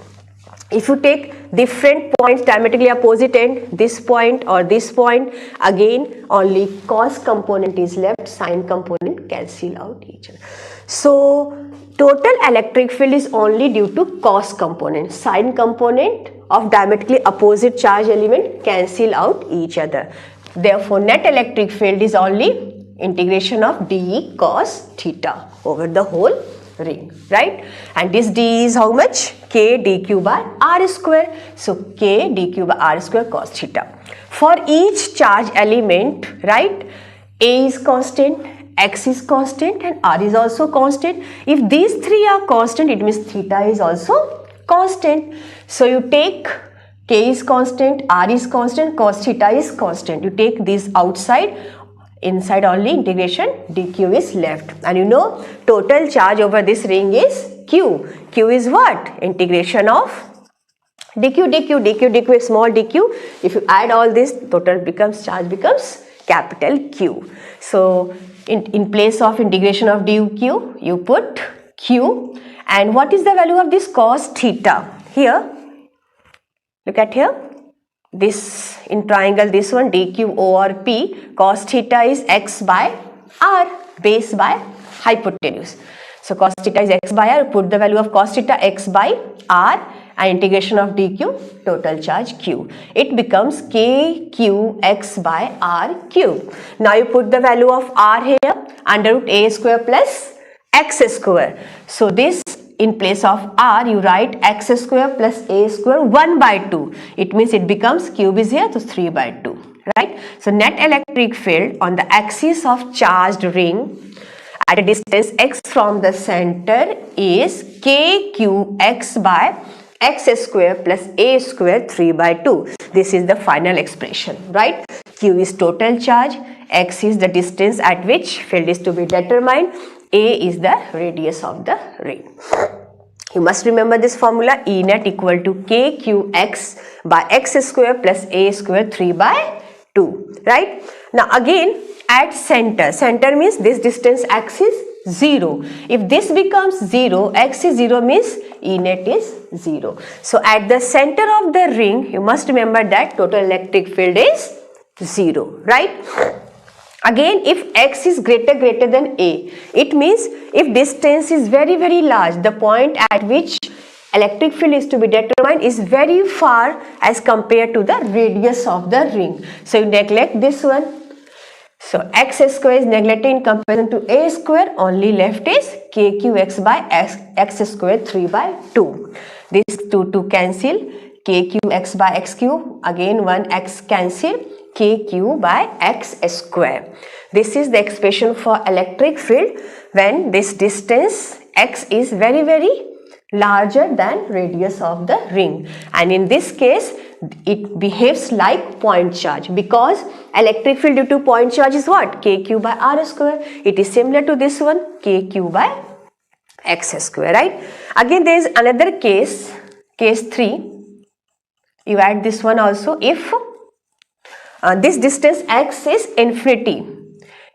if you take different points diametrically opposite end, this point or this point, again only cos component is left, sin component cancel out each other. So total electric field is only due to cos component. Sin component of diametrically opposite charge element cancel out each other. Therefore net electric field is only integration of dE cos theta over the whole ring, right? And this dE is how much? K dq by r square. So K dq by r square cos theta. For each charge element, right, A is constant, x is constant, and r is also constant. If these three are constant, it means theta is also constant. So you take K is constant, r is constant, cos theta is constant. You take this outside, inside only integration dq is left, and you know total charge over this ring is q. Q is what? Integration of dq is small dq. If you add all this, total becomes charge becomes capital Q. So in place of integration of dq, you put q. And what is the value of this cos theta? Here, look at here. This in triangle, this one dq over p, cos theta is x by r, base by hypotenuse. So cos theta is x by r, put the value of cos theta x by r, and integration of dq, total charge q. It becomes kqx by r cube. Now you put the value of r here, under root a square plus x square. So this, in place of r you write x square plus a square 1 by 2. It means it becomes cube is here, so 3 by 2. Right? So net electric field on the axis of charged ring at a distance x from the center is kqx by x square plus a square 3 by 2. This is the final expression, right? Q is total charge, x is the distance at which field is to be determined, a is the radius of the ring. You must remember this formula, E net equal to kqx by x square plus a square 3 by 2, right? Now again at center, center means this distance x is 0. If this becomes 0, x is 0 means E net is 0. So at the center of the ring, you must remember that total electric field is 0, right? Again, if x is greater than a, it means if distance is very large, the point at which electric field is to be determined is very far as compared to the radius of the ring. So you neglect this one. So x square is neglected in comparison to a square, only left is kqx by x square 3 by 2. This 2 cancel, kqx by x cube, again one x cancel, kq by x square. This is the expression for electric field when this distance x is very larger than radius of the ring, and in this case it behaves like point charge because electric field due to point charge is what? Kq by r square. It is similar to this one, kq by x square, right? Again there is another case, case 3. You add this one also. If this distance x is infinity,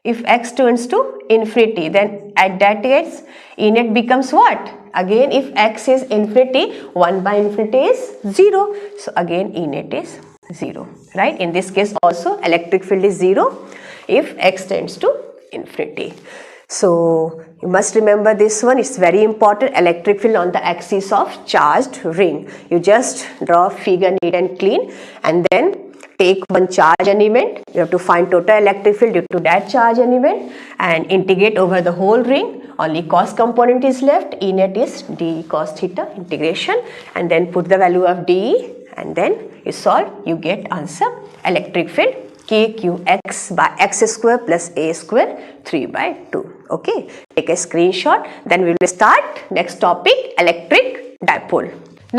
if x turns to infinity, then at that case E net becomes what? Again if x is infinity, 1 by infinity is 0. So again E net is 0, right? In this case also electric field is 0 if x tends to infinity. So you must remember this one, it's very important, electric field on the axis of charged ring. You just draw figure neat and clean and then take one charge element. You have to find total electric field due to that charge element and integrate over the whole ring. Only cos component is left. E net is d cos theta integration, and then put the value of d and then you solve. You get answer electric field kqx by x square plus a square 3 by 2. Okay, take a screenshot. Then we will start next topic, electric dipole.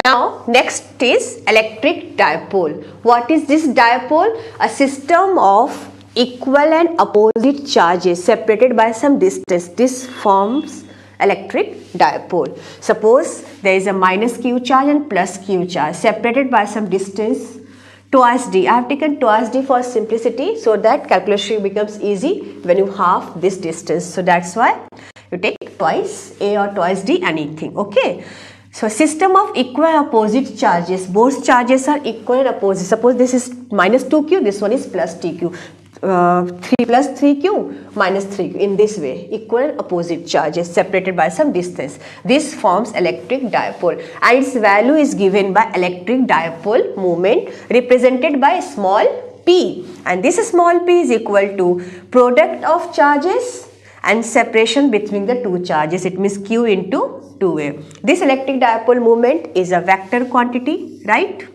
Now next is electric dipole. What is this dipole? A system of equal and opposite charges separated by some distance. This forms electric dipole. Suppose there is a minus q charge and plus q charge separated by some distance twice d. I have taken twice d for simplicity so that calculation becomes easy when you halve this distance. So that's why you take twice a or twice d, anything. Okay. So system of equal and opposite charges. Both charges are equal and opposite. Suppose this is minus 2q, this one is plus tq. 3 plus 3q minus 3q. In this way, equal and opposite charges separated by some distance. This forms electric dipole and its value is given by electric dipole moment represented by small p, and this small p is equal to product of charges and separation between the two charges. It means q into 2a. This electric dipole moment is a vector quantity, right?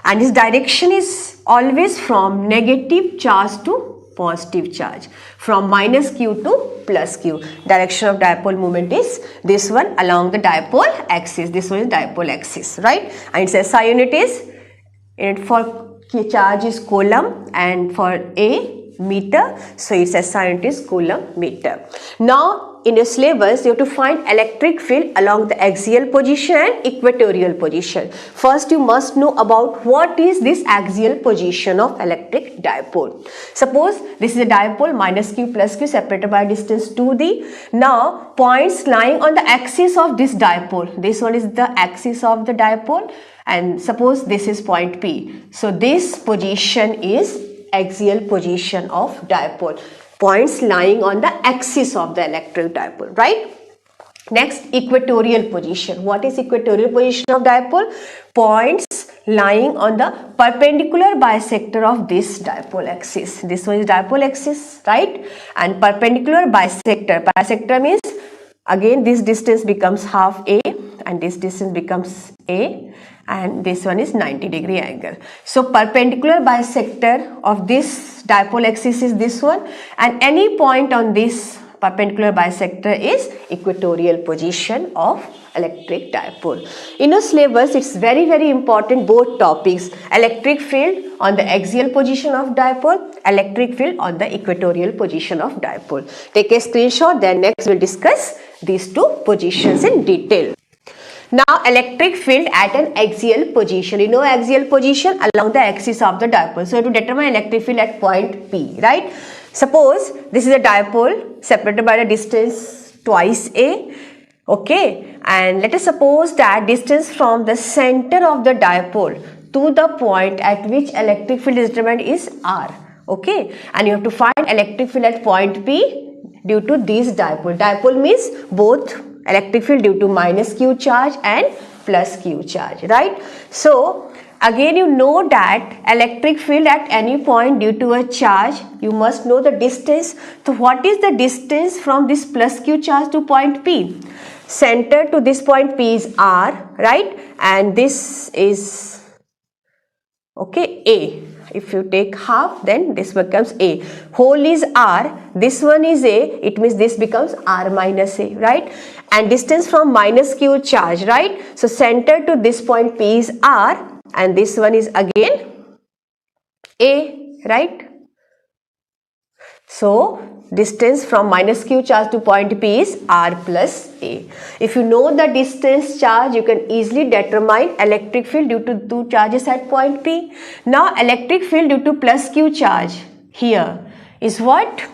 And its direction is always from negative charge to positive charge, from minus q to plus q. Direction of dipole moment is this one along the dipole axis. This one is dipole axis, right? And it says SI unit is, for charge is coulomb and for a meter. So its SI unit is coulomb meter. Now in your syllabus, you have to find electric field along the axial position and equatorial position. First, you must know about what is this axial position of electric dipole. Suppose this is a dipole minus q plus q separated by distance 2d. Now, points lying on the axis of this dipole. This one is the axis of the dipole, and suppose this is point P. So, this position is axial position of dipole. Points lying on the axis of the electric dipole, right? Next, equatorial position. What is equatorial position of dipole? Points lying on the perpendicular bisector of this dipole axis. This one is dipole axis, right? And perpendicular bisector. Bisector means again this distance becomes half a and this distance becomes a, and this one is 90-degree angle. So perpendicular bisector of this dipole axis is this one, and any point on this perpendicular bisector is equatorial position of electric dipole. In a syllabus, it's very important, both topics: electric field on the axial position of dipole, electric field on the equatorial position of dipole. Take a screenshot, then next we'll discuss these two positions in detail. Now, electric field at an axial position. You know axial position along the axis of the dipole. So, to determine electric field at point P, right? Suppose this is a dipole separated by the distance twice a, okay, and let us suppose that distance from the center of the dipole to the point at which electric field is determined is r, okay, and you have to find electric field at point P due to this dipole. Dipole means both electric field due to minus q charge and plus q charge, right? So again, you know that electric field at any point due to a charge, you must know the distance. So what is the distance from this plus q charge to point P? Center to this point P is r, right? And this is, okay, a. If you take half, then this becomes a. Whole is r, this one is a, it means this becomes r minus a, right? And distance from minus q charge, right? So center to this point P is r, and this one is again a, right? So distance from minus q charge to point P is r plus a. If you know the distance charge, you can easily determine electric field due to two charges at point P. Now electric field due to plus q charge here is what?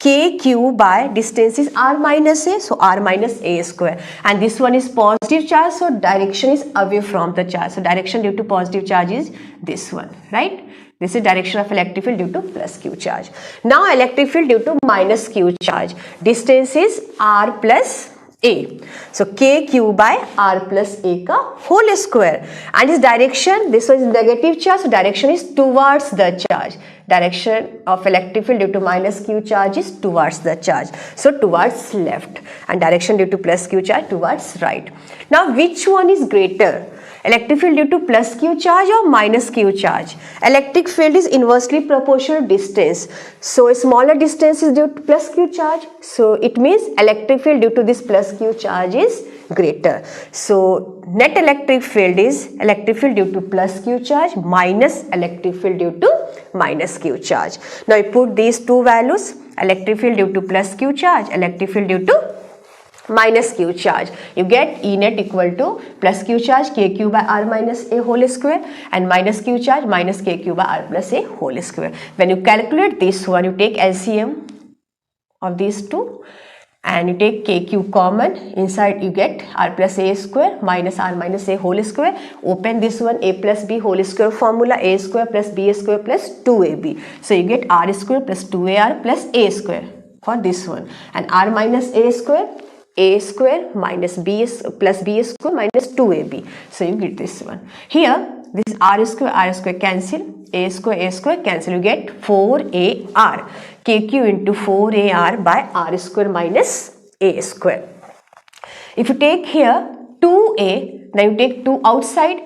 Kq by distance is r minus a, so r minus a square, and this one is positive charge, so direction is away from the charge. So direction due to positive charge is this one, right? This is direction of electric field due to plus q charge. Now electric field due to minus q charge, distance is r plus a, so kq by r plus a ka whole square, and its direction, this one is negative charge, so direction is towards the charge. Direction of electric field due to minus q charge is towards the charge, so towards left, and direction due to plus q charge towards right. Now which one is greater? Electric field due to plus q charge or minus q charge? Electric field is inversely proportional distance. So a smaller distance is due to plus q charge. So it means electric field due to this plus q charge is greater. So net electric field is electric field due to plus q charge minus electric field due to minus q charge. Now you put these two values, electric field due to plus q charge, electric field due to minus q charge, you get E net equal to plus q charge kq by r minus a whole square and minus q charge minus kq by r plus a whole square. When you calculate this one, you take LCM of these two and you take kq common, inside you get r plus a square minus r minus a whole square. Open this one, a plus b whole square formula, a square plus b square plus 2ab. So you get r square plus 2ar plus a square for this one, and r minus a square minus b plus b square minus 2ab. So you get this one. Here this r square cancel, a square cancel, you get 4ar, kq into 4ar by r square minus a square. If you take here 2a, now you take 2 outside,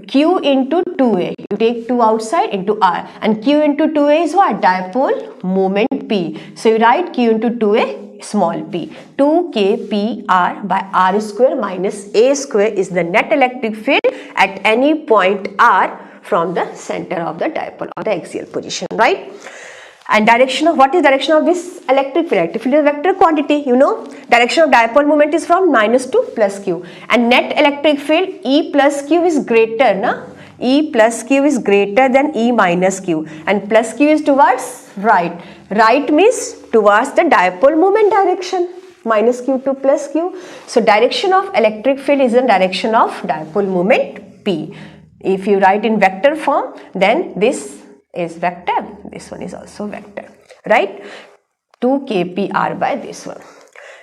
q into 2a, you take 2 outside into r, and q into 2a is what? Dipole moment P. So you write q into 2a small p. 2kpr by r square minus a square is the net electric field at any point r from the center of the dipole or the axial position, right? And direction of, what is direction of this electric field? Electric field is a vector quantity, you know. Direction of dipole moment is from minus to plus q, and net electric field E plus q is greater, na? E plus q is greater than E minus q, and plus q is towards right. Right means towards the dipole moment direction, minus q to plus q. So direction of electric field is in direction of dipole moment P. If you write in vector form, then this is vector, this one is also vector, right? 2kpr by this one.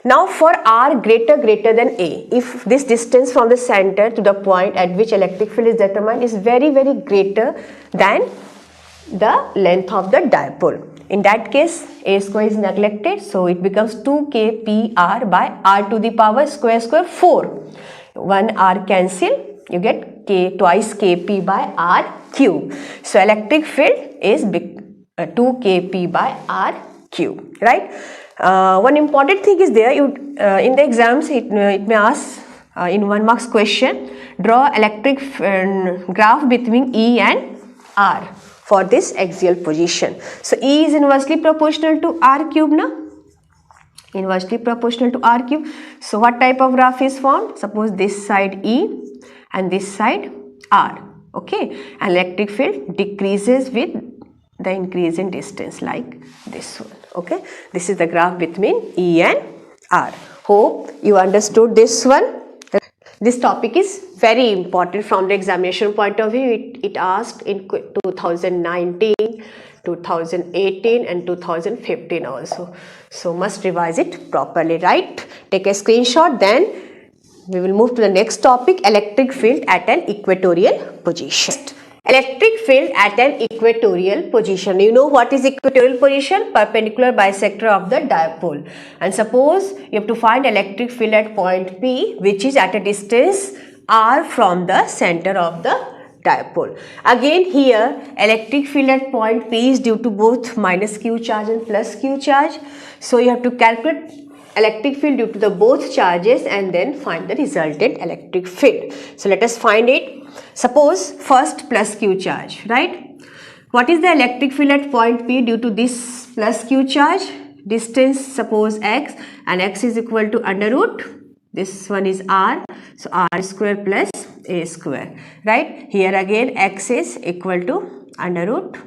Now for r greater than a, if this distance from the center to the point at which electric field is determined is very greater than the length of the dipole. In that case, a square is neglected, so it becomes 2kpr by r to the power square 4. 1 r cancel, you get k twice kp by r cube. So electric field is 2kp by r cube, right? One important thing is there, in the exams it may ask in 1 marks question, draw electric graph between E and R for this axial position. So E is inversely proportional to R cube now. Inversely proportional to R cube. So what type of graph is formed? Suppose this side E and this side R. Okay. And electric field decreases with the increase in distance like this one. Okay. This is the graph between E and R. Hope you understood this one. This topic is very important from the examination point of view. It asked in 2019, 2018 and 2015 also. So must revise it properly, right? Take a screenshot, then we will move to the next topic, electric field at an equatorial position. Electric field at an equatorial position. You know what is equatorial position? Perpendicular bisector of the dipole. And suppose you have to find electric field at point P, which is at a distance r from the center of the dipole. Again here, electric field at point P is due to both minus q charge and plus q charge. So you have to calculate electric field due to the both charges and then find the resultant electric field. So let us find it. Suppose first plus q charge, right? What is the electric field at point P due to this plus q charge? Distance suppose x, and x is equal to under root. This one is r, so r square plus a square, right? Here again x is equal to under root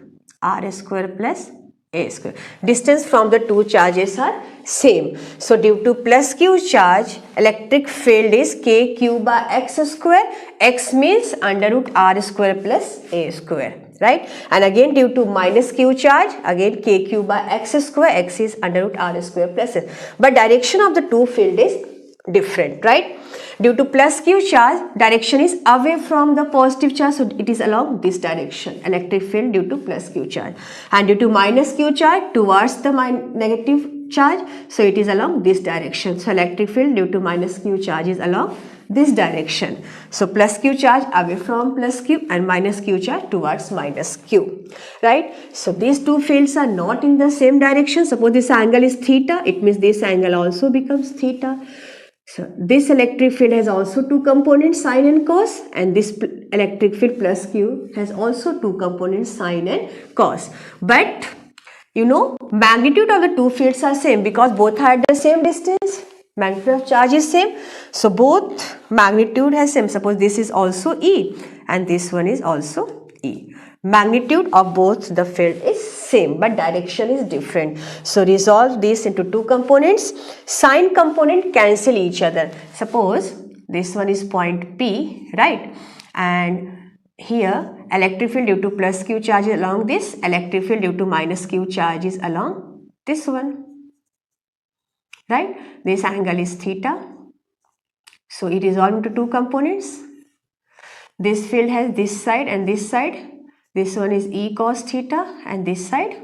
r square plus a square. Distance from the two charges are same. So due to plus q charge, electric field is k q by x square. X means under root r square plus a square, right? And again due to minus q charge, again k q by x square. X is under root r square plus a. But direction of the two field is different, right? Due to plus q charge, direction is away from the positive charge, so it is along this direction, electric field due to plus q charge. And due to minus q charge, towards the negative charge, so it is along this direction. So electric field due to minus q charge is along this direction. So plus q charge away from plus q and minus q charge towards minus q, right? So these two fields are not in the same direction. Suppose this angle is theta, it means this angle also becomes theta. So this electric field has also two components, sine and cos, and this electric field plus q has also two components, sine and cos. But you know, magnitude of the two fields are same because both are at the same distance. Magnitude of charge is same. So both magnitude has same. Suppose this is also E and this one is also E. Magnitude of both the field is same but direction is different. So resolve this into two components. Sine component cancel each other. Suppose this one is point P, right? And here electric field due to plus q charge is along this, electric field due to minus q charge is along this one, right? This angle is theta. So it is all into two components. This field has this side and this side. This one is E cos theta and this side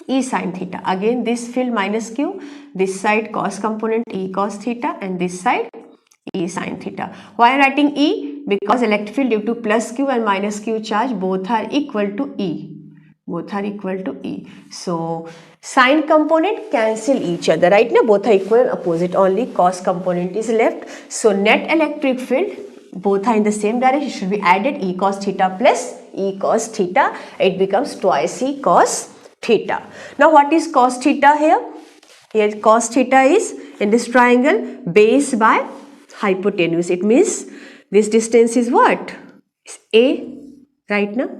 E sin theta. Again this field minus q, this side cos component E cos theta and this side E sin theta. Why I am writing E? Because electric field due to plus q and minus q charge both are equal to E. Both are equal to E. So sine component cancel each other, right? Now both are equal and opposite, only cos component is left. So net electric field, both are in the same direction, should be added E cos theta plus E cos theta. It becomes twice E cos theta. Now what is cos theta here? Here cos theta is in this triangle base by hypotenuse. It means this distance is what? It's A, right now.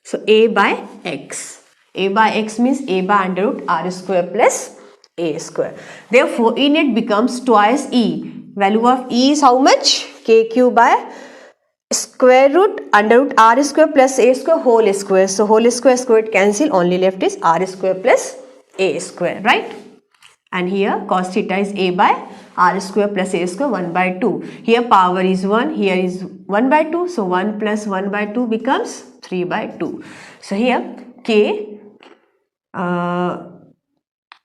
So A by x. A by x means A by under root r square plus a square. Therefore E net becomes twice E. Value of E is how much? KQ by square root under root r square plus a square whole square. So whole square square cancel, only left is r square plus a square, right? and here cos theta is a by r square plus a square 1 by 2. Here power is 1, here is 1 by 2, so 1 plus 1 by 2 becomes 3 by 2. So here k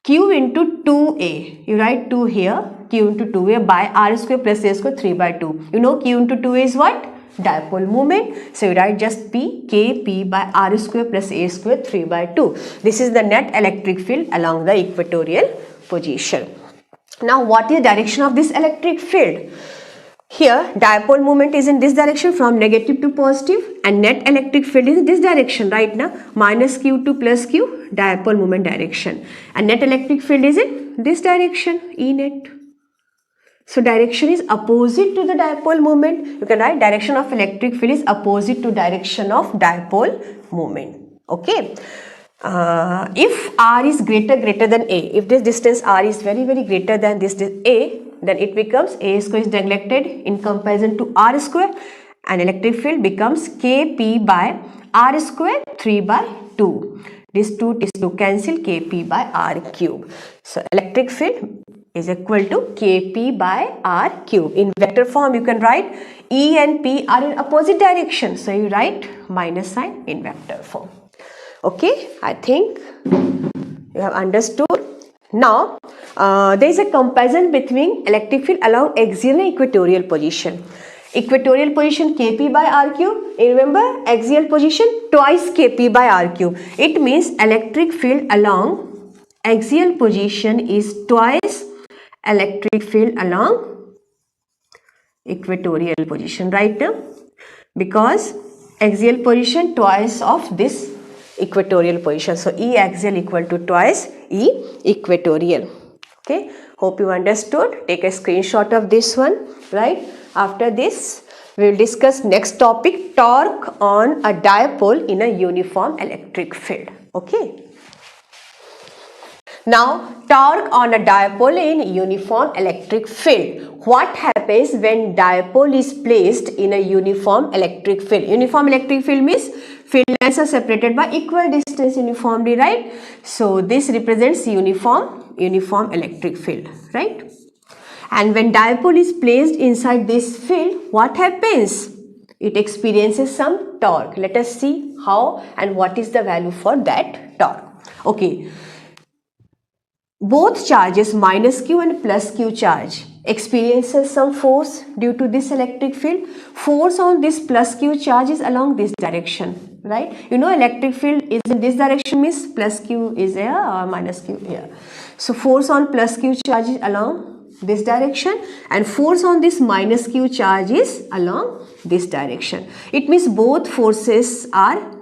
q into 2a, you write 2 here, q into 2a by r square plus a square 3 by 2. You know q into 2a is what? Dipole moment. So you write just p, kp by r square plus a square 3 by 2. This is the net electric field along the equatorial position. Now what is the direction of this electric field? Here dipole moment is in this direction from negative to positive, and net electric field is in this direction, right now minus q to plus q, dipole moment direction, and net electric field is in this direction, E net. So direction is opposite to the dipole moment. You can write direction of electric field is opposite to direction of dipole moment. Okay. If r is greater than a, if this distance r is very greater than this a, then it becomes a square is neglected in comparison to r square, and electric field becomes kp by r square 3 by 2. This 2 is to cancel, kp by r cube. So electric field is equal to kp by r cube. In vector form you can write E and P are in opposite direction, so you write minus sign in vector form. Okay, I think you have understood. Now there is a comparison between electric field along axial and equatorial position. Equatorial position kp by r cube, remember axial position twice kp by r cube. It means electric field along axial position is twice electric field along equatorial position, right now, because axial position twice of this equatorial position. So E axial equal to twice E equatorial. Okay, hope you understood. Take a screenshot of this one, right? After this we will discuss next topic, torque on a dipole in a uniform electric field. Okay. Now torque on a dipole in uniform electric field. What happens when dipole is placed in a uniform electric field? Uniform electric field means field lines are separated by equal distance uniformly, right? So this represents uniform electric field, right? And when dipole is placed inside this field, what happens? It experiences some torque. Let us see how and what is the value for that torque. Okay. Both charges minus q and plus q charge experiences some force due to this electric field. Force on this plus q charge is along this direction, right? You know electric field is in this direction means plus q is here or minus q here. So force on plus q charge is along this direction, and force on this minus q charge is along this direction. It means both forces are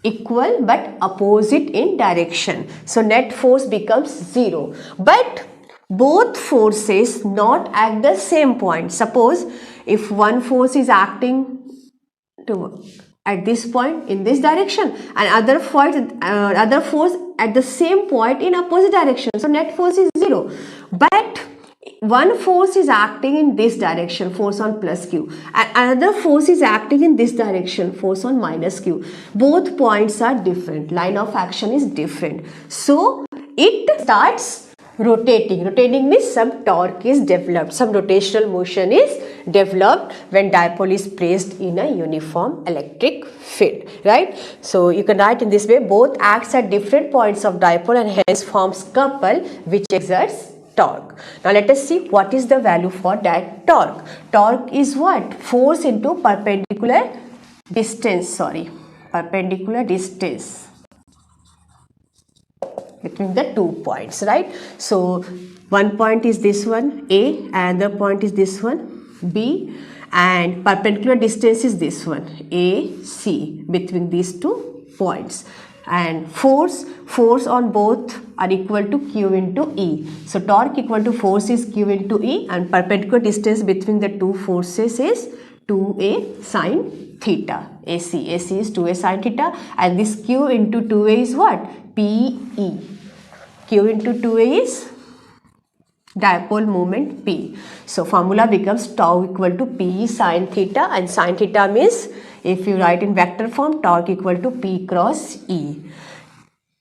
equal but opposite in direction. So net force becomes 0. But both forces not at the same point. Suppose if one force is acting at this point in this direction and other force at the same point in opposite direction. So net force is 0. But one force is acting in this direction, force on plus q, and another force is acting in this direction, force on minus q. Both points are different, line of action is different. So it starts rotating. Rotating means some torque is developed, some rotational motion is developed when dipole is placed in a uniform electric field, right? So you can write in this way, both acts at different points of dipole and hence forms couple which exerts torque. Now let us see what is the value for that torque. Torque is what? Force into perpendicular distance, perpendicular distance between the 2 points, right? So one point is this one A, another point is this one B, and perpendicular distance is this one AC between these 2 points. And force on both are equal to Q into E. So torque equal to force is Q into E, and perpendicular distance between the 2 forces is 2A sine theta. AC is 2A sine theta, and this Q into 2A is what? PE. Q into 2A is dipole moment P. So formula becomes tau equal to PE sine theta, and sine theta means, if you write in vector form, torque equal to P cross E.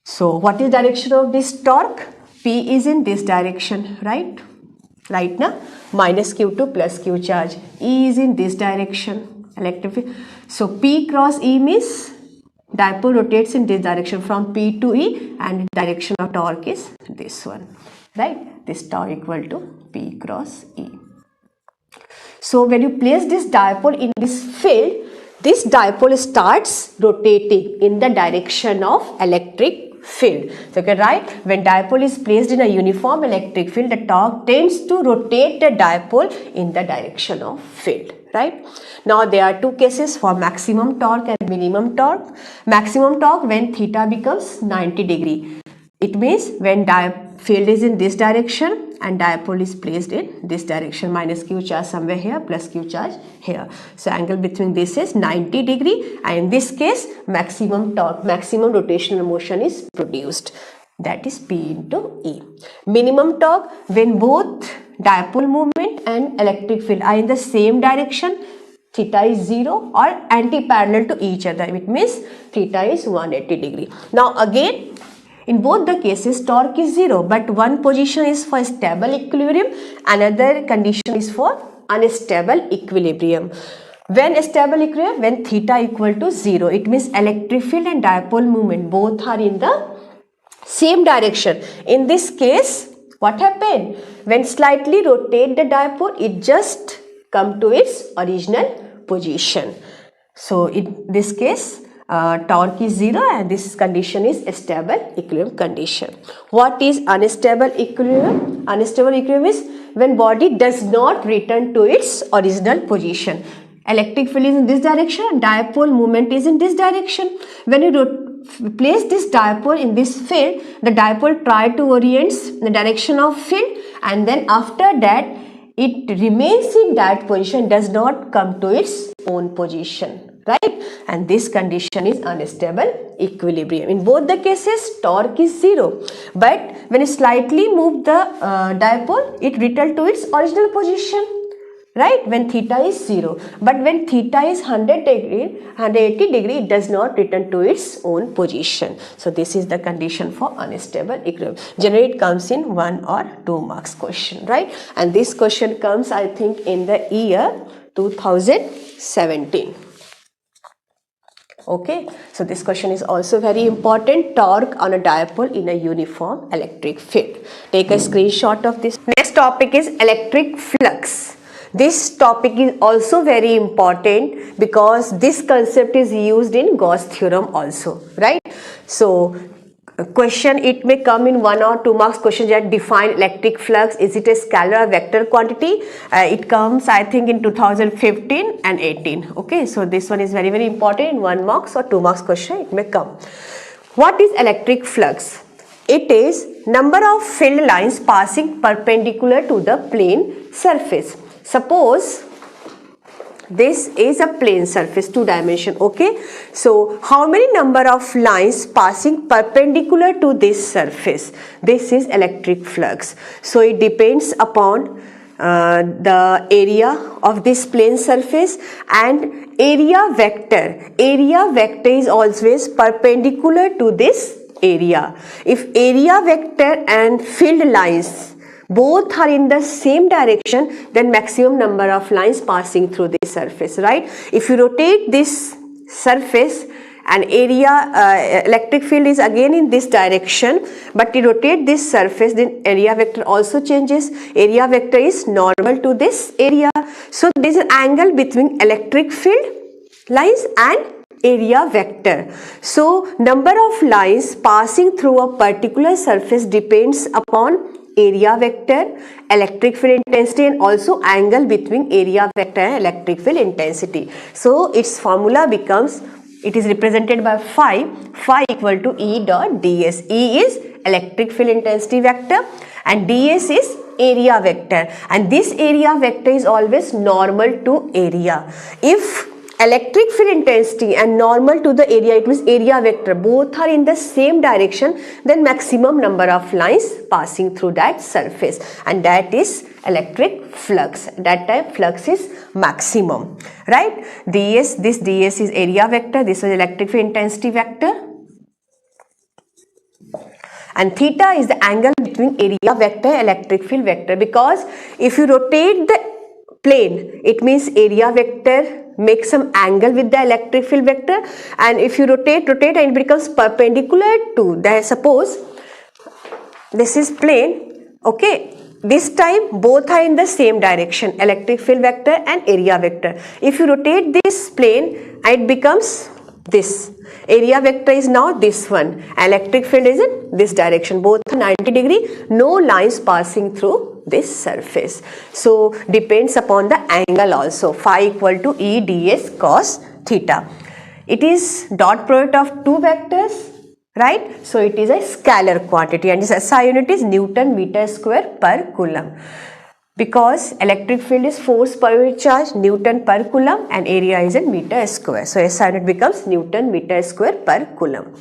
So what is direction of this torque? P P is in this direction, right? Right now, minus Q to plus Q charge. E is in this direction, electric field. So P cross E means dipole rotates in this direction from P to E, and the direction of torque is this one, right? This tau equal to P cross E. So when you place this dipole in this field, this dipole starts rotating in the direction of electric field. So you can write, when dipole is placed in a uniform electric field, the torque tends to rotate the dipole in the direction of field, right? Now there are two cases for maximum torque and minimum torque. Maximum torque when theta becomes 90 degree. It means when field is in this direction and dipole is placed in this direction, minus Q charge somewhere here, plus Q charge here. So angle between this is 90 degree, and in this case maximum torque, maximum rotational motion is produced. That is P into E. Minimum torque when both dipole movement and electric field are in the same direction, theta is 0 or anti-parallel to each other. It means theta is 180 degree. Now again, in both the cases, torque is 0, but one position is for stable equilibrium, another condition is for unstable equilibrium. When stable equilibrium, when theta equal to 0, it means electric field and dipole movement both are in the same direction. In this case, what happened? When slightly rotate the dipole, it just come to its original position. So in this case, torque is 0 and this condition is a stable equilibrium condition. What is unstable equilibrium? Unstable equilibrium is when body does not return to its original position. Electric field is in this direction and dipole movement is in this direction. When you place this dipole in this field, the dipole try to orient the direction of field, and then after that it remains in that position, does not come to its own position, right? And this condition is unstable equilibrium. In both the cases, torque is 0, but when you slightly move the dipole, it returns to its original position, right? When theta is 0, but when theta is 180 degree, it does not return to its own position. So this is the condition for unstable equilibrium. Generally it comes in 1 or 2 marks question, right? And this question comes, I think, in the year 2017. Okay, so this question is also very important. Torque on a dipole in a uniform electric field. Take a screenshot of this. Next topic is electric flux. This topic is also very important because this concept is used in Gauss theorem also, right? So question, it may come in 1 or 2 marks question that define electric flux. Is it a scalar or vector quantity? It comes, I think, in 2015 and 18. Okay, so this one is very, very important. In 1 marks or 2 marks question it may come. What is electric flux? It is number of field lines passing perpendicular to the plane surface. Suppose this is a plane surface, 2 dimension, okay? So how many number of lines passing perpendicular to this surface? This is electric flux. So it depends upon the area of this plane surface and area vector. Area vector is always perpendicular to this area. If area vector and field lines both are in the same direction, then maximum number of lines passing through this surface, right? If you rotate this surface and area electric field is again in this direction, but you rotate this surface, then area vector also changes. Area vector is normal to this area. So there is an angle between electric field lines and area vector. So number of lines passing through a particular surface depends upon area vector, electric field intensity, and also angle between area vector and electric field intensity. So its formula becomes, it is represented by phi equal to E dot ds. E is electric field intensity vector and ds is area vector, and this area vector is always normal to area. If electric field intensity and normal to the area, it means area vector, both are in the same direction, then maximum number of lines passing through that surface, and that is electric flux. That time flux is maximum, right? ds, this ds is area vector, this is electric field intensity vector, and theta is the angle between area vector and electric field vector, because if you rotate the plane, it means area vector makes some angle with the electric field vector, and if you rotate and it becomes perpendicular to the, suppose this is plane, okay, this time both are in the same direction, electric field vector and area vector. If you rotate this plane, it becomes this. Area vector is now this one, electric field is in this direction, both are 90 degree, no lines passing through this surface. So depends upon the angle also. Phi equal to E ds cos theta. It is dot product of two vectors, right? So it is a scalar quantity, and its SI unit is Newton meter square per coulomb. Because electric field is force per unit charge, Newton per coulomb, and area is in meter square. So SI unit becomes Newton meter square per coulomb.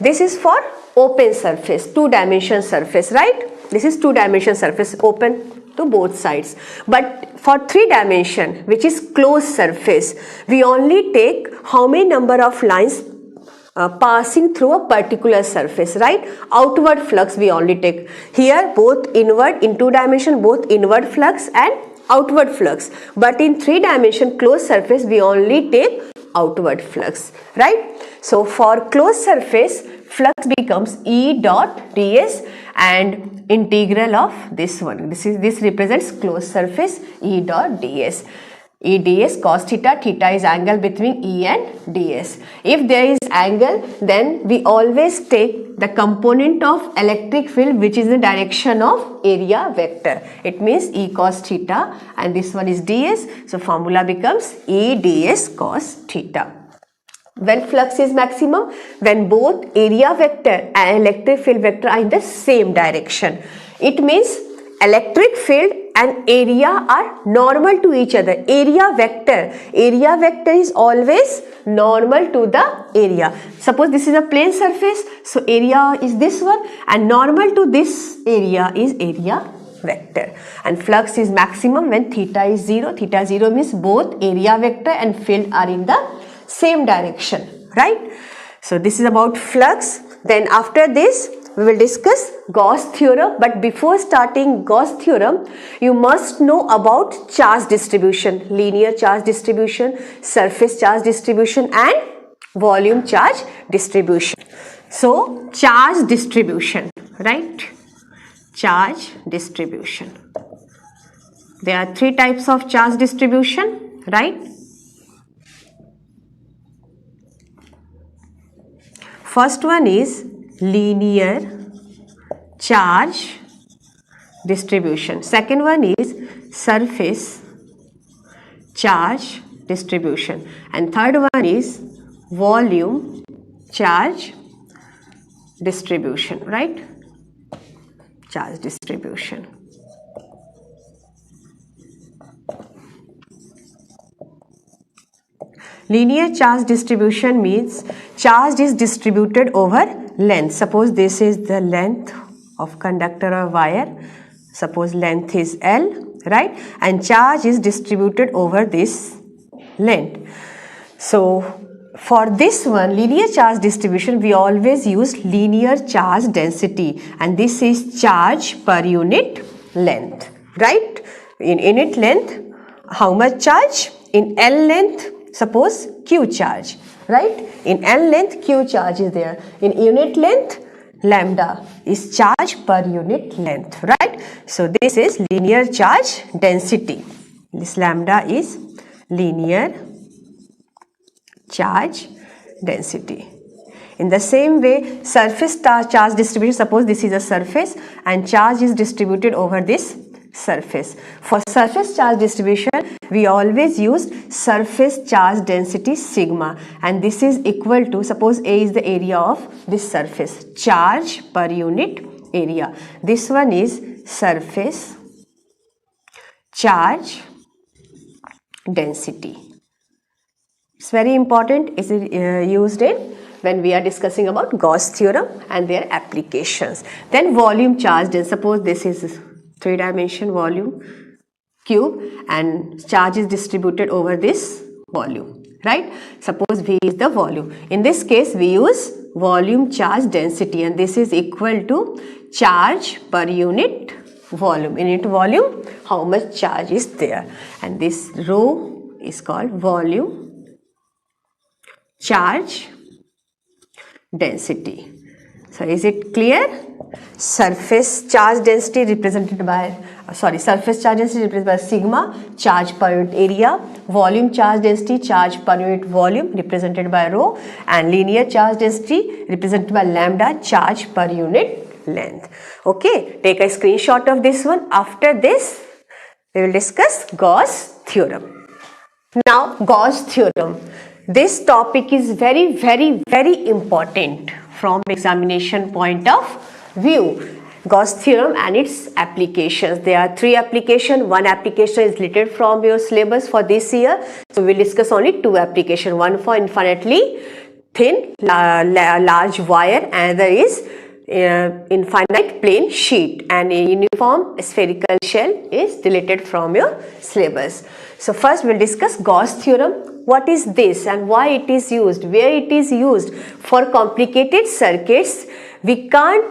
This is for open surface, two-dimension surface, right? This is two-dimension surface, open to both sides. But for three-dimension, which is closed surface, we only take how many number of lines passing through a particular surface, right? Outward flux we only take. Here both inward, in two dimension, both inward flux and outward flux. But in three dimension closed surface we only take outward flux, right? So for closed surface, flux becomes E dot ds and integral of this one. This represents closed surface, E dot ds. E ds cos theta, theta is angle between E and ds. If there is angle, then we always take the component of electric field which is the direction of area vector. It means E cos theta, and this one is ds. So formula becomes E ds cos theta. When flux is maximum, when both area vector and electric field vector are in the same direction. It means electric field and area are normal to each other. Area vector is always normal to the area. Suppose this is a plane surface, so area is this one, and normal to this area is area vector. And flux is maximum when theta is 0. Theta 0 means both area vector and field are in the same direction, right? So this is about flux. Then after this we will discuss Gauss theorem, but before starting Gauss theorem, you must know about charge distribution, linear charge distribution, surface charge distribution and volume charge distribution. So charge distribution, right? Charge distribution. There are three types of charge distribution, right? First one is linear charge distribution. Second one is surface charge distribution. And third one is volume charge distribution, right? Charge distribution. Linear charge distribution means charge is distributed over length. Suppose this is the length of conductor or wire. Suppose length is L, right? And charge is distributed over this length. So for this one, linear charge distribution, we always use linear charge density, and this is charge per unit length, right? In unit length, how much charge? In L length, suppose Q charge, right? In L length, Q charge is there. In unit length, lambda is charge per unit length, right? So this is linear charge density. This lambda is linear charge density. In the same way, surface charge distribution, suppose this is a surface and charge is distributed over this surface. For surface charge distribution, we always use surface charge density sigma, and this is equal to, suppose A is the area of this surface, charge per unit area. This one is surface charge density. It's very important. It's used in when we are discussing about Gauss theorem and their applications. Then volume charge density. Suppose this is 3-dimension volume cube and charge is distributed over this volume, right? Suppose V is the volume. In this case, we use volume charge density, and this is equal to charge per unit volume. In unit volume, how much charge is there? And this rho is called volume charge density. So is it clear? Surface charge density represented by surface charge density represented by sigma, charge per unit area, volume charge density, charge per unit volume represented by rho, and linear charge density represented by lambda, charge per unit length. Okay, take a screenshot of this one. After this, we will discuss Gauss theorem. Now, Gauss theorem. This topic is very, very, very important from examination point of view. Gauss theorem and its applications. There are three applications. One application is related from your syllabus for this year. So we will discuss only two applications. One for infinitely thin large wire, and there is infinite plane sheet, and a uniform spherical shell is deleted from your syllabus. So first we will discuss Gauss theorem. What is this and why it is used, where it is used? For complicated circuits, we can't,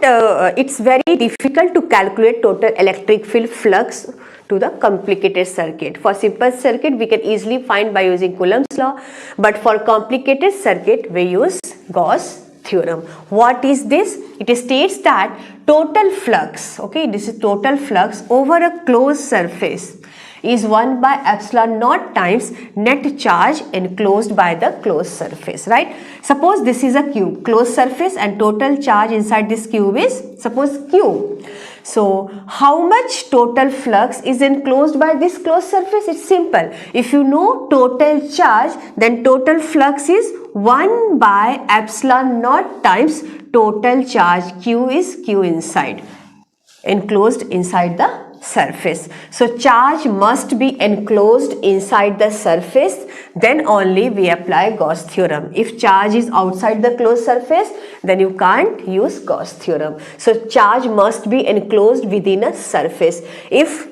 it's very difficult to calculate total electric field flux to the complicated circuit. For simple circuit, we can easily find by using Coulomb's law, but for complicated circuit, we use Gauss theorem. What is this? It states that total flux, okay, this is total flux over a closed surface is 1 by epsilon naught times net charge enclosed by the closed surface, right? Suppose this is a cube, closed surface, and total charge inside this cube is, suppose, Q. So, how much total flux is enclosed by this closed surface? It's simple. If you know total charge, then total flux is 1 by epsilon naught times total charge. Q is Q inside, enclosed inside the surface. So charge must be enclosed inside the surface, then only we apply Gauss theorem. If charge is outside the closed surface, then you can't use Gauss theorem. So charge must be enclosed within a surface. If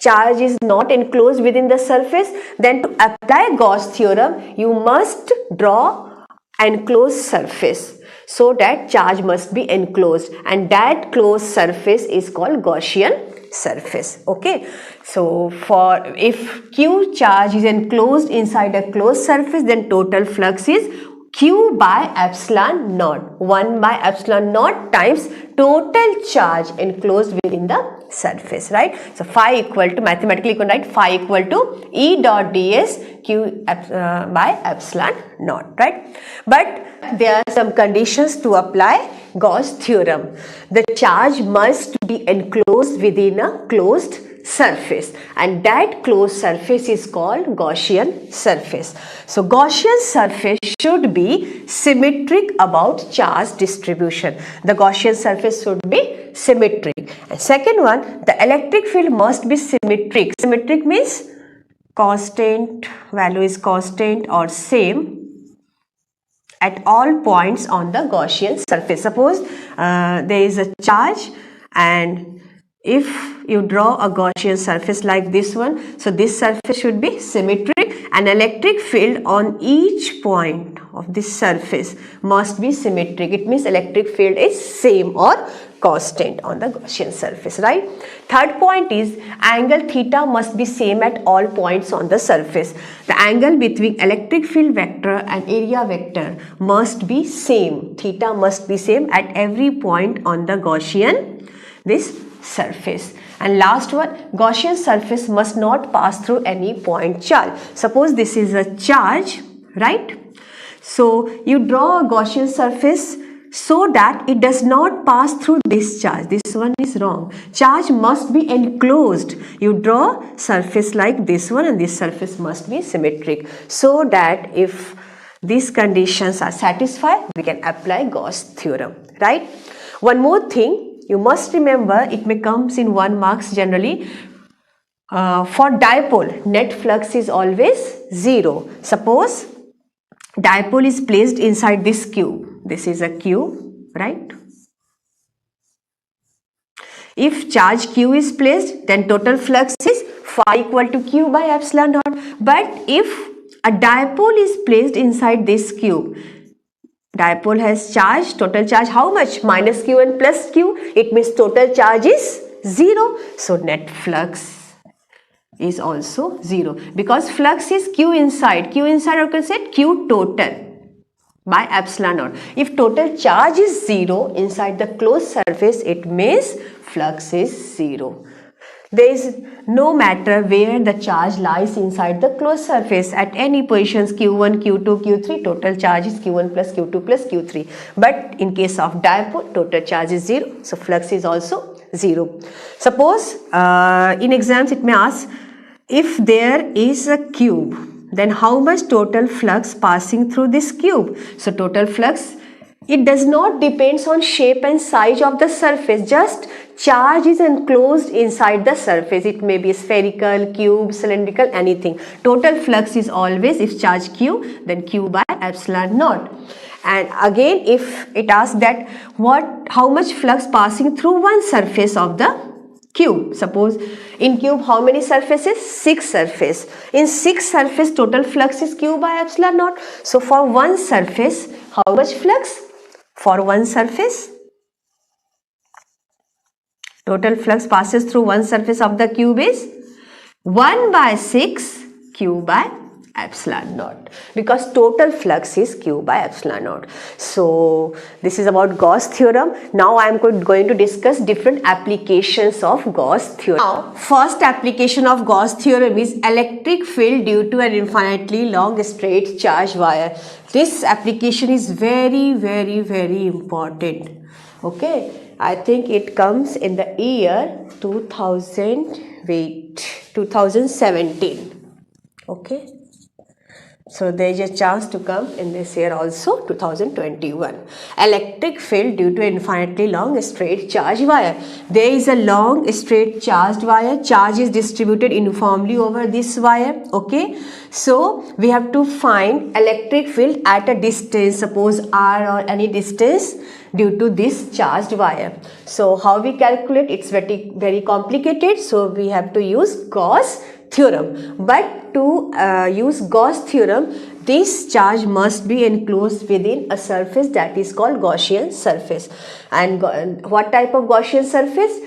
charge is not enclosed within the surface, then to apply Gauss theorem, you must draw enclosed surface, so that charge must be enclosed, and that closed surface is called Gaussian surface. Okay, so for if Q charge is enclosed inside a closed surface, then total flux is Q by epsilon naught, 1 by epsilon naught times total charge enclosed within the surface, right? So phi equal to, mathematically you can write phi equal to E dot ds Q by epsilon naught, right? But there are some conditions to apply Gauss theorem. The charge must be enclosed within a closed surface, and that closed surface is called Gaussian surface. So Gaussian surface should be symmetric about charge distribution. The Gaussian surface should be symmetric. And second one, the electric field must be symmetric. Symmetric means constant, value is constant or same at all points on the Gaussian surface. Suppose there is a charge, and if you draw a Gaussian surface like this one, so this surface should be symmetric, and electric field on each point of this surface must be symmetric. It means electric field is same or constant on the Gaussian surface, right? Third point is angle theta must be same at all points on the surface. The angle between electric field vector and area vector must be same. Theta must be same at every point on the Gaussian surface. And last one, Gaussian surface must not pass through any point charge. Suppose this is a charge, right? So you draw a Gaussian surface so that it does not pass through this charge. This one is wrong. Charge must be enclosed. You draw surface like this one, and this surface must be symmetric, so that if these conditions are satisfied, we can apply Gauss theorem, right? One more thing, you must remember, it may comes in 1 marks generally. For dipole, net flux is always 0. Suppose dipole is placed inside this cube. This is a cube, right? If charge Q is placed, then total flux is phi equal to Q by epsilon naught. But if a dipole is placed inside this cube. Dipole has charge, total charge how much? Minus q and plus q. It means total charge is 0. So net flux is also 0 because flux is q inside. Q inside, or you can say q total by epsilon naught. If total charge is 0 inside the closed surface, it means flux is 0. There is no matter where the charge lies inside the closed surface, at any positions q1, q2, q3, total charge is q1 plus q2 plus q3. But in case of dipole, total charge is 0, so flux is also 0. Suppose in exams it may ask, if there is a cube, then how much total flux passing through this cube? So total flux, it does not depends on shape and size of the surface, just charge is enclosed inside the surface. It may be spherical, cube, cylindrical, anything. Total flux is always, if charge q, then q by epsilon naught. And again, if it asks that how much flux passing through one surface of the cube. Suppose in cube how many surfaces? 6 surface. In 6 surface total flux is q by epsilon naught. So for one surface, how much flux? For one surface, total flux passes through one surface of the cube is 1 by 6 q by epsilon naught, because total flux is q by epsilon naught. So this is about Gauss theorem. Now I am going to discuss different applications of Gauss theorem. Now first application of Gauss theorem is electric field due to an infinitely long straight charge wire. This application is very important. Okay, I think it comes in the year 2017. Okay, so there is a chance to come in this year also, 2021. Electric field due to infinitely long straight charge wire. There is a long straight charged wire. Charge is distributed uniformly over this wire. Okay, so we have to find electric field at a distance, suppose r or any distance, due to this charged wire. So how we calculate? It's very complicated. So we have to use Gauss theorem. But to use Gauss theorem, this charge must be enclosed within a surface that is called Gaussian surface. And what type of Gaussian surface?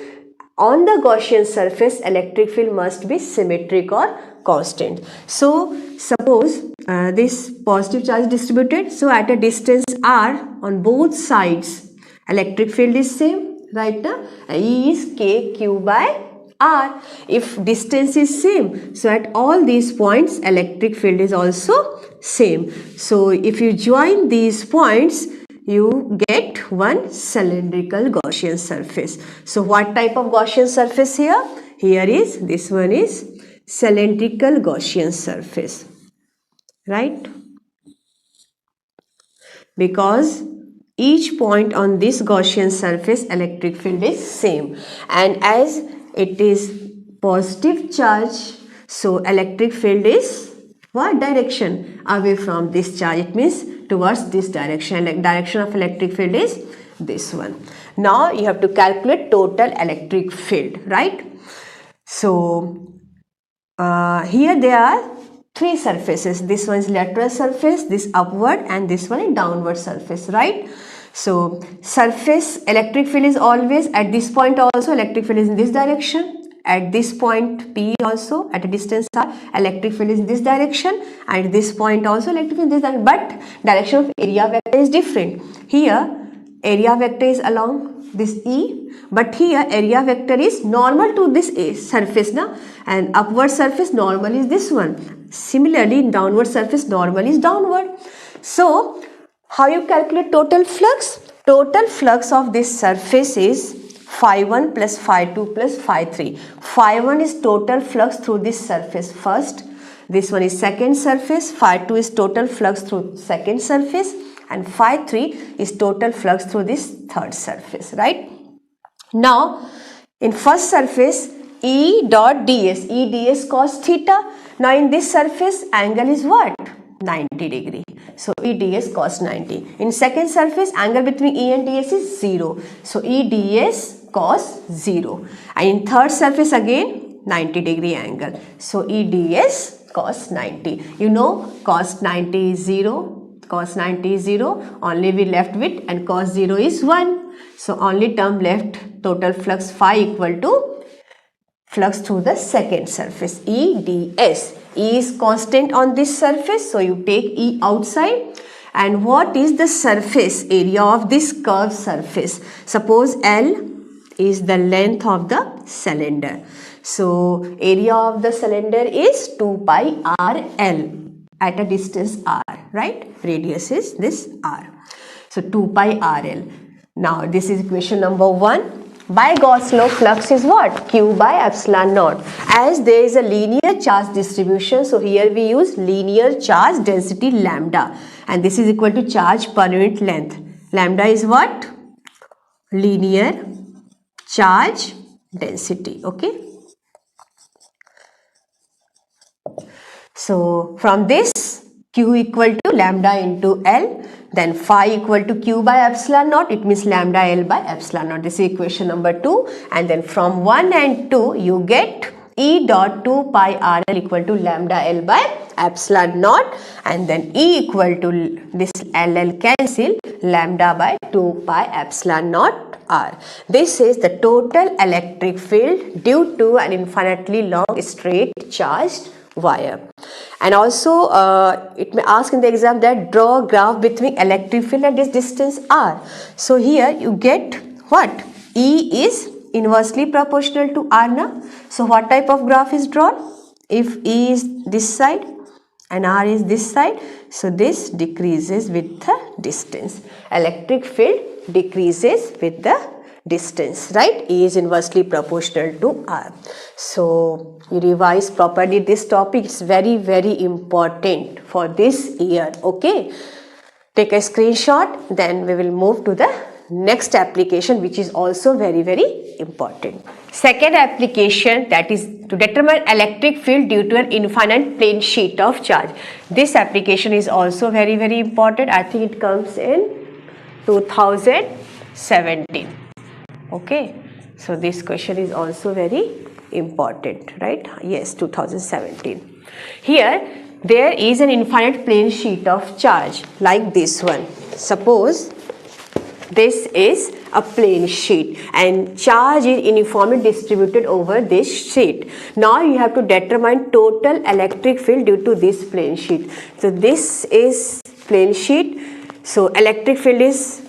On the Gaussian surface, electric field must be symmetric or constant. So suppose this positive charge distributed, so at a distance r on both sides, electric field is same, right? E is k q by r. If distance is same, so at all these points electric field is also same. So if you join these points, you get one cylindrical Gaussian surface. So what type of Gaussian surface here? Here is, this one is cylindrical Gaussian surface, right? Because each point on this Gaussian surface electric field is same, and as it is positive charge, so electric field is what direction? Away from this charge. It means towards this direction. Like direction of electric field is this one. Now you have to calculate total electric field, right? So here there are 3 surfaces. This one is lateral surface, this upward, and this one is downward surface, right? So surface electric field is always at this point, also electric field is in this direction. At this point P also, at a distance r, electric field is in this direction. At this point also electric field is this direction, but direction of area vector is different. Here area vector is along this E, but here area vector is normal to this surface na, and upward surface normal is this one. Similarly in downward surface normal is downward. So how you calculate total flux? Total flux of this surface is phi 1 plus phi 2 plus phi 3. Phi 1 is total flux through this surface first. This one is second surface. Phi 2 is total flux through second surface, and phi 3 is total flux through this third surface, right? Now in first surface E dot ds, E ds cos theta. Now in this surface angle is what? 90 degree. So E ds cos 90. In second surface angle between E and ds is 0. So E ds cos 0. And in third surface again 90 degree angle. So E ds cos 90. You know cos 90 is 0. Cos 90 is 0. Only we left with, and cos 0 is 1. So only term left, total flux phi equal to flux through the second surface, E ds. E is constant on this surface, so you take E outside. And what is the surface area of this curved surface? Suppose L is the length of the cylinder. So area of the cylinder is 2 pi RL at a distance R, right? Radius is this R. So 2 pi RL. Now this is equation number 1. By Gauss law, flux is what? Q by epsilon naught. As there is a linear charge distribution, so here we use linear charge density lambda. And this is equal to charge per unit length. Lambda is what? Linear charge density. Okay. So from this, Q equal to lambda into L. Then phi equal to Q by epsilon naught. It means lambda L by epsilon naught. This is equation number 2. And then from 1 and 2, you get E dot 2 pi RL equal to lambda L by epsilon naught. And then E equal to this LL cancel, lambda by 2 pi epsilon naught R. This is the total electric field due to an infinitely long straight charged wire. And also it may ask in the exam that draw a graph between electric field at this distance R. So here you get what? E is inversely proportional to R now. So what type of graph is drawn? If E is this side and R is this side, so this decreases with the distance. Electric field decreases with the distance, right? E is inversely proportional to R. So you revise properly this topic. It's very, very important for this year. Okay, take a screenshot, then we will move to the next application, which is also very, very important. Second application, that is to determine electric field due to an infinite plane sheet of charge. This application is also very, very important. I think it comes in 2017. Okay, so this question is also very important, right? Yes, 2017. Here there is an infinite plane sheet of charge like this one. Suppose this is a plane sheet and charge is uniformly distributed over this sheet. Now you have to determine total electric field due to this plane sheet. So this is plane sheet. So electric field is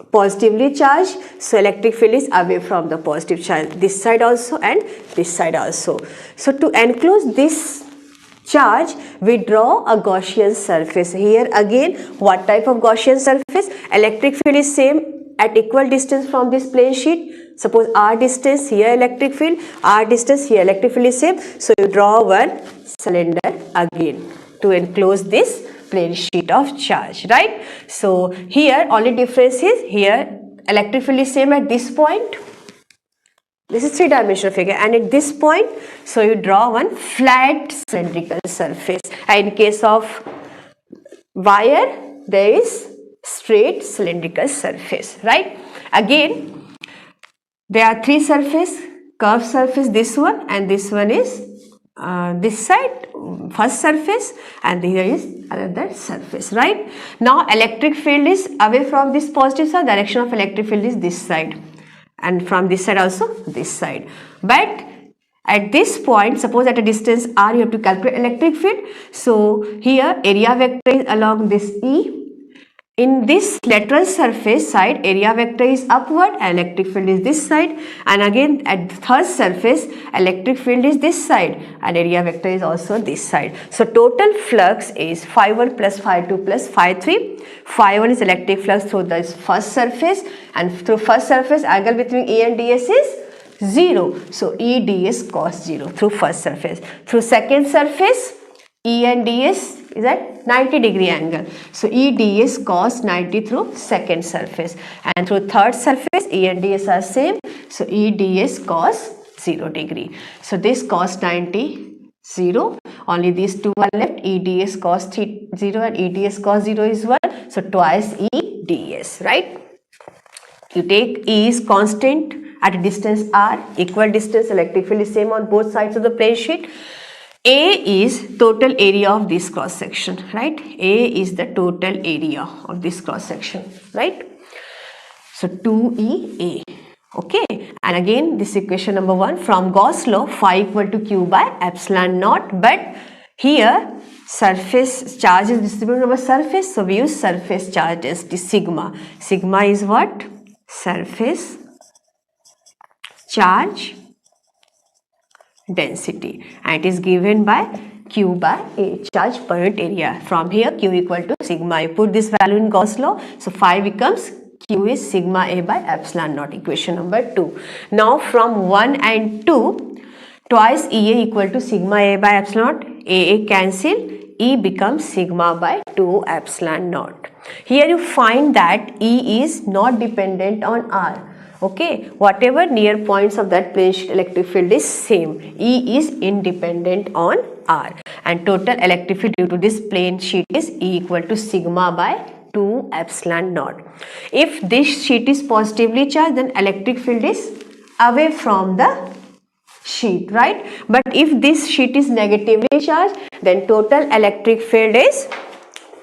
positively charged, so electric field is away from the positive charge, this side also and this side also. So to enclose this charge, we draw a Gaussian surface. Here again, what type of Gaussian surface? Electric field is same at equal distance from this plane sheet. Suppose R distance, here electric field, R distance, here electric field is same. So you draw one cylinder again to enclose this plane sheet of charge, right? So here only difference is here electric field is same at this point. This is three-dimensional figure, and at this point, so you draw one flat cylindrical surface. And in case of wire, there is straight cylindrical surface, right? Again, there are three surfaces, curved surface, this one, and this one is this side, first surface, and here is another surface, right? Now electric field is away from this positive side, direction of electric field is this side, and from this side also this side. But at this point, suppose at a distance R, you have to calculate electric field. So here area vector is along this E. In this lateral surface side, area vector is upward, electric field is this side, and again at the third surface, electric field is this side, and area vector is also this side. So total flux is phi 1 plus phi 2 plus phi 3. Phi 1 is electric flux through this first surface, and through first surface, angle between E and ds is 0. So E ds cos 0 through first surface. Through second surface, E and ds is at 90-degree angle. So E ds cos 90 through second surface, and through third surface E and ds are same. So E ds cos 0 degree. So this cos 90 0. Only these two are left. E ds cos 0 and E ds cos 0 is 1. So twice E ds, right? You take E is constant at a distance R, equal distance, electric field is same on both sides of the plane sheet. A is total area of this cross section, right? A is the total area of this cross section, right? So 2EA. Okay, and again this equation number 1, from Gauss law phi equal to q by epsilon naught, but here surface charge is distributed over surface, so we use surface charge density sigma. Sigma is what? Surface charge density, and it is given by q by a, charge per unit area. From here q equal to sigma, I put this value in Gauss law, so phi becomes q is sigma a by epsilon naught, equation number 2. Now from 1 and 2, twice Ea equal to sigma a by epsilon naught, Aa cancel, E becomes sigma by 2 epsilon naught. Here you find that E is not dependent on R. Okay, whatever near points of that plane sheet electric field is same. E is independent on R, and total electric field due to this plane sheet is E equal to sigma by 2 epsilon naught. If this sheet is positively charged, then electric field is away from the sheet, right? But if this sheet is negatively charged, then total electric field is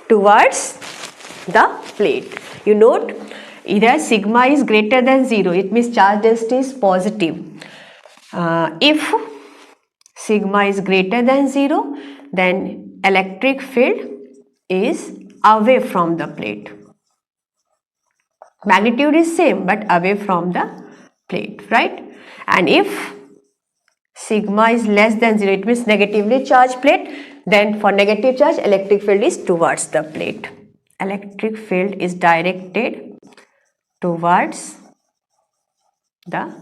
towards the plate. You note, either sigma is greater than 0, it means charge density is positive. If sigma is greater than 0, then electric field is away from the plate. Magnitude is same but away from the plate, right? And if sigma is less than 0, it means negatively charged plate, then for negative charge electric field is towards the plate. Electric field is directed towards the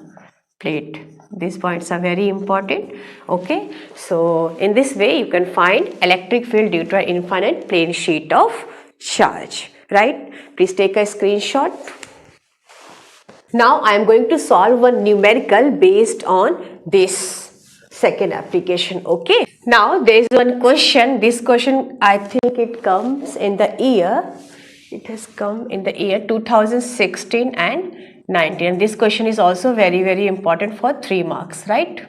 plate. These points are very important. Okay, so in this way you can find electric field due to an infinite plane sheet of charge, right? Please take a screenshot. Now I am going to solve one numerical based on this second application. Okay, now there is one question. This question, I think it comes in the year, it has come in the year 2016 and 19, and this question is also very important for 3 marks, right?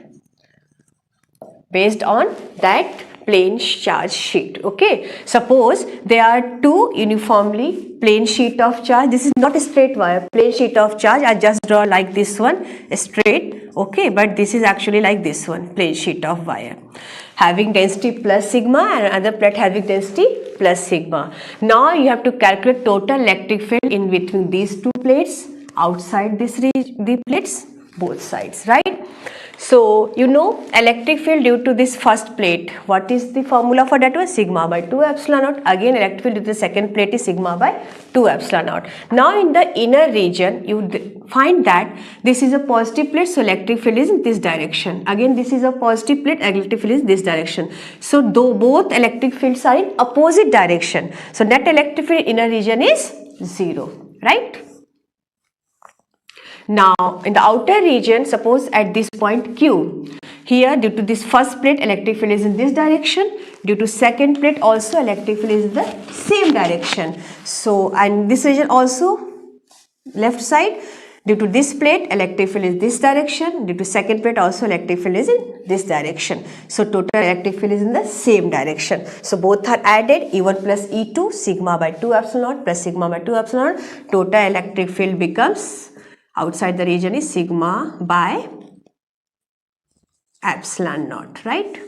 Based on that plane charge sheet. Okay, suppose there are two uniformly plane sheet of charge. This is not a straight wire, plane sheet of charge. I just draw like this one, straight. Okay, but this is actually like this one, plane sheet of wire, having density plus sigma and another plate having density plus sigma. Now you have to calculate total electric field in between these two plates, outside the plates, both sides, right? So you know electric field due to this first plate, what is the formula for that one? Sigma by 2 epsilon naught. Again electric field due to the second plate is sigma by 2 epsilon naught. Now in the inner region you find that this is a positive plate, so electric field is in this direction. Again this is a positive plate, electric field is this direction. So though both electric fields are in opposite direction, so net electric field inner region is 0, right? Now in the outer region, suppose at this point Q, here due to this first plate electric field is in this direction, due to second plate also electric field is in the same direction. So and this region also left side, due to this plate electric field is this direction, due to second plate also electric field is in this direction. So total electric field is in the same direction. So both are added, E1 plus E2, sigma by 2 epsilon naught plus sigma by 2 epsilon naught. Total electric field becomes, outside the region is sigma by epsilon naught, right?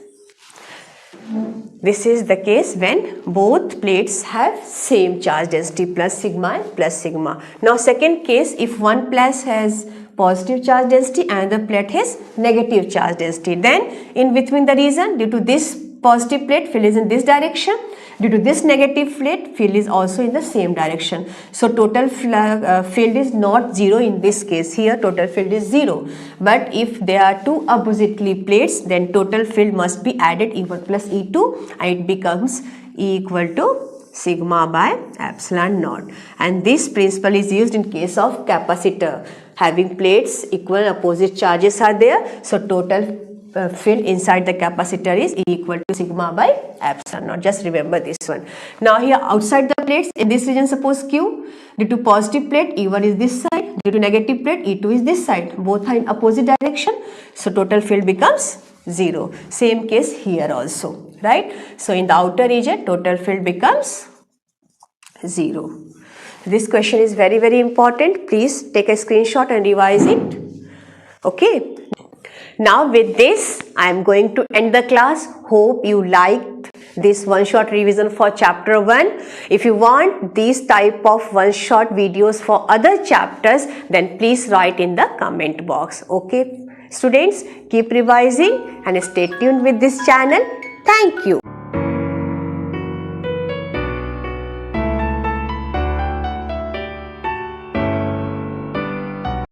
This is the case when both plates have same charge density plus sigma and plus sigma. Now second case, if one plate has positive charge density and the plate has negative charge density, then in between the region, due to this positive plate field is in this direction, due to this negative plate field is also in the same direction. So total field is not 0 in this case. Here total field is 0, but if there are two oppositely plates, then total field must be added, E1 plus E2, and it becomes E equal to sigma by epsilon naught. And this principle is used in case of capacitor, having plates equal and opposite charges are there, so total field inside the capacitor is equal to sigma by epsilon naught. Just remember this one. Now here outside the plates, in this region suppose Q, due to positive plate E1 is this side, due to negative plate E2 is this side, both are in opposite direction, so total field becomes 0. Same case here also, right? So in the outer region, total field becomes 0. This question is very, very important. Please take a screenshot and revise it. Okay. Now with this, I am going to end the class. Hope you liked this one-shot revision for chapter 1. If you want these type of one-shot videos for other chapters, then please write in the comment box. Okay. Students, keep revising and stay tuned with this channel. Thank you.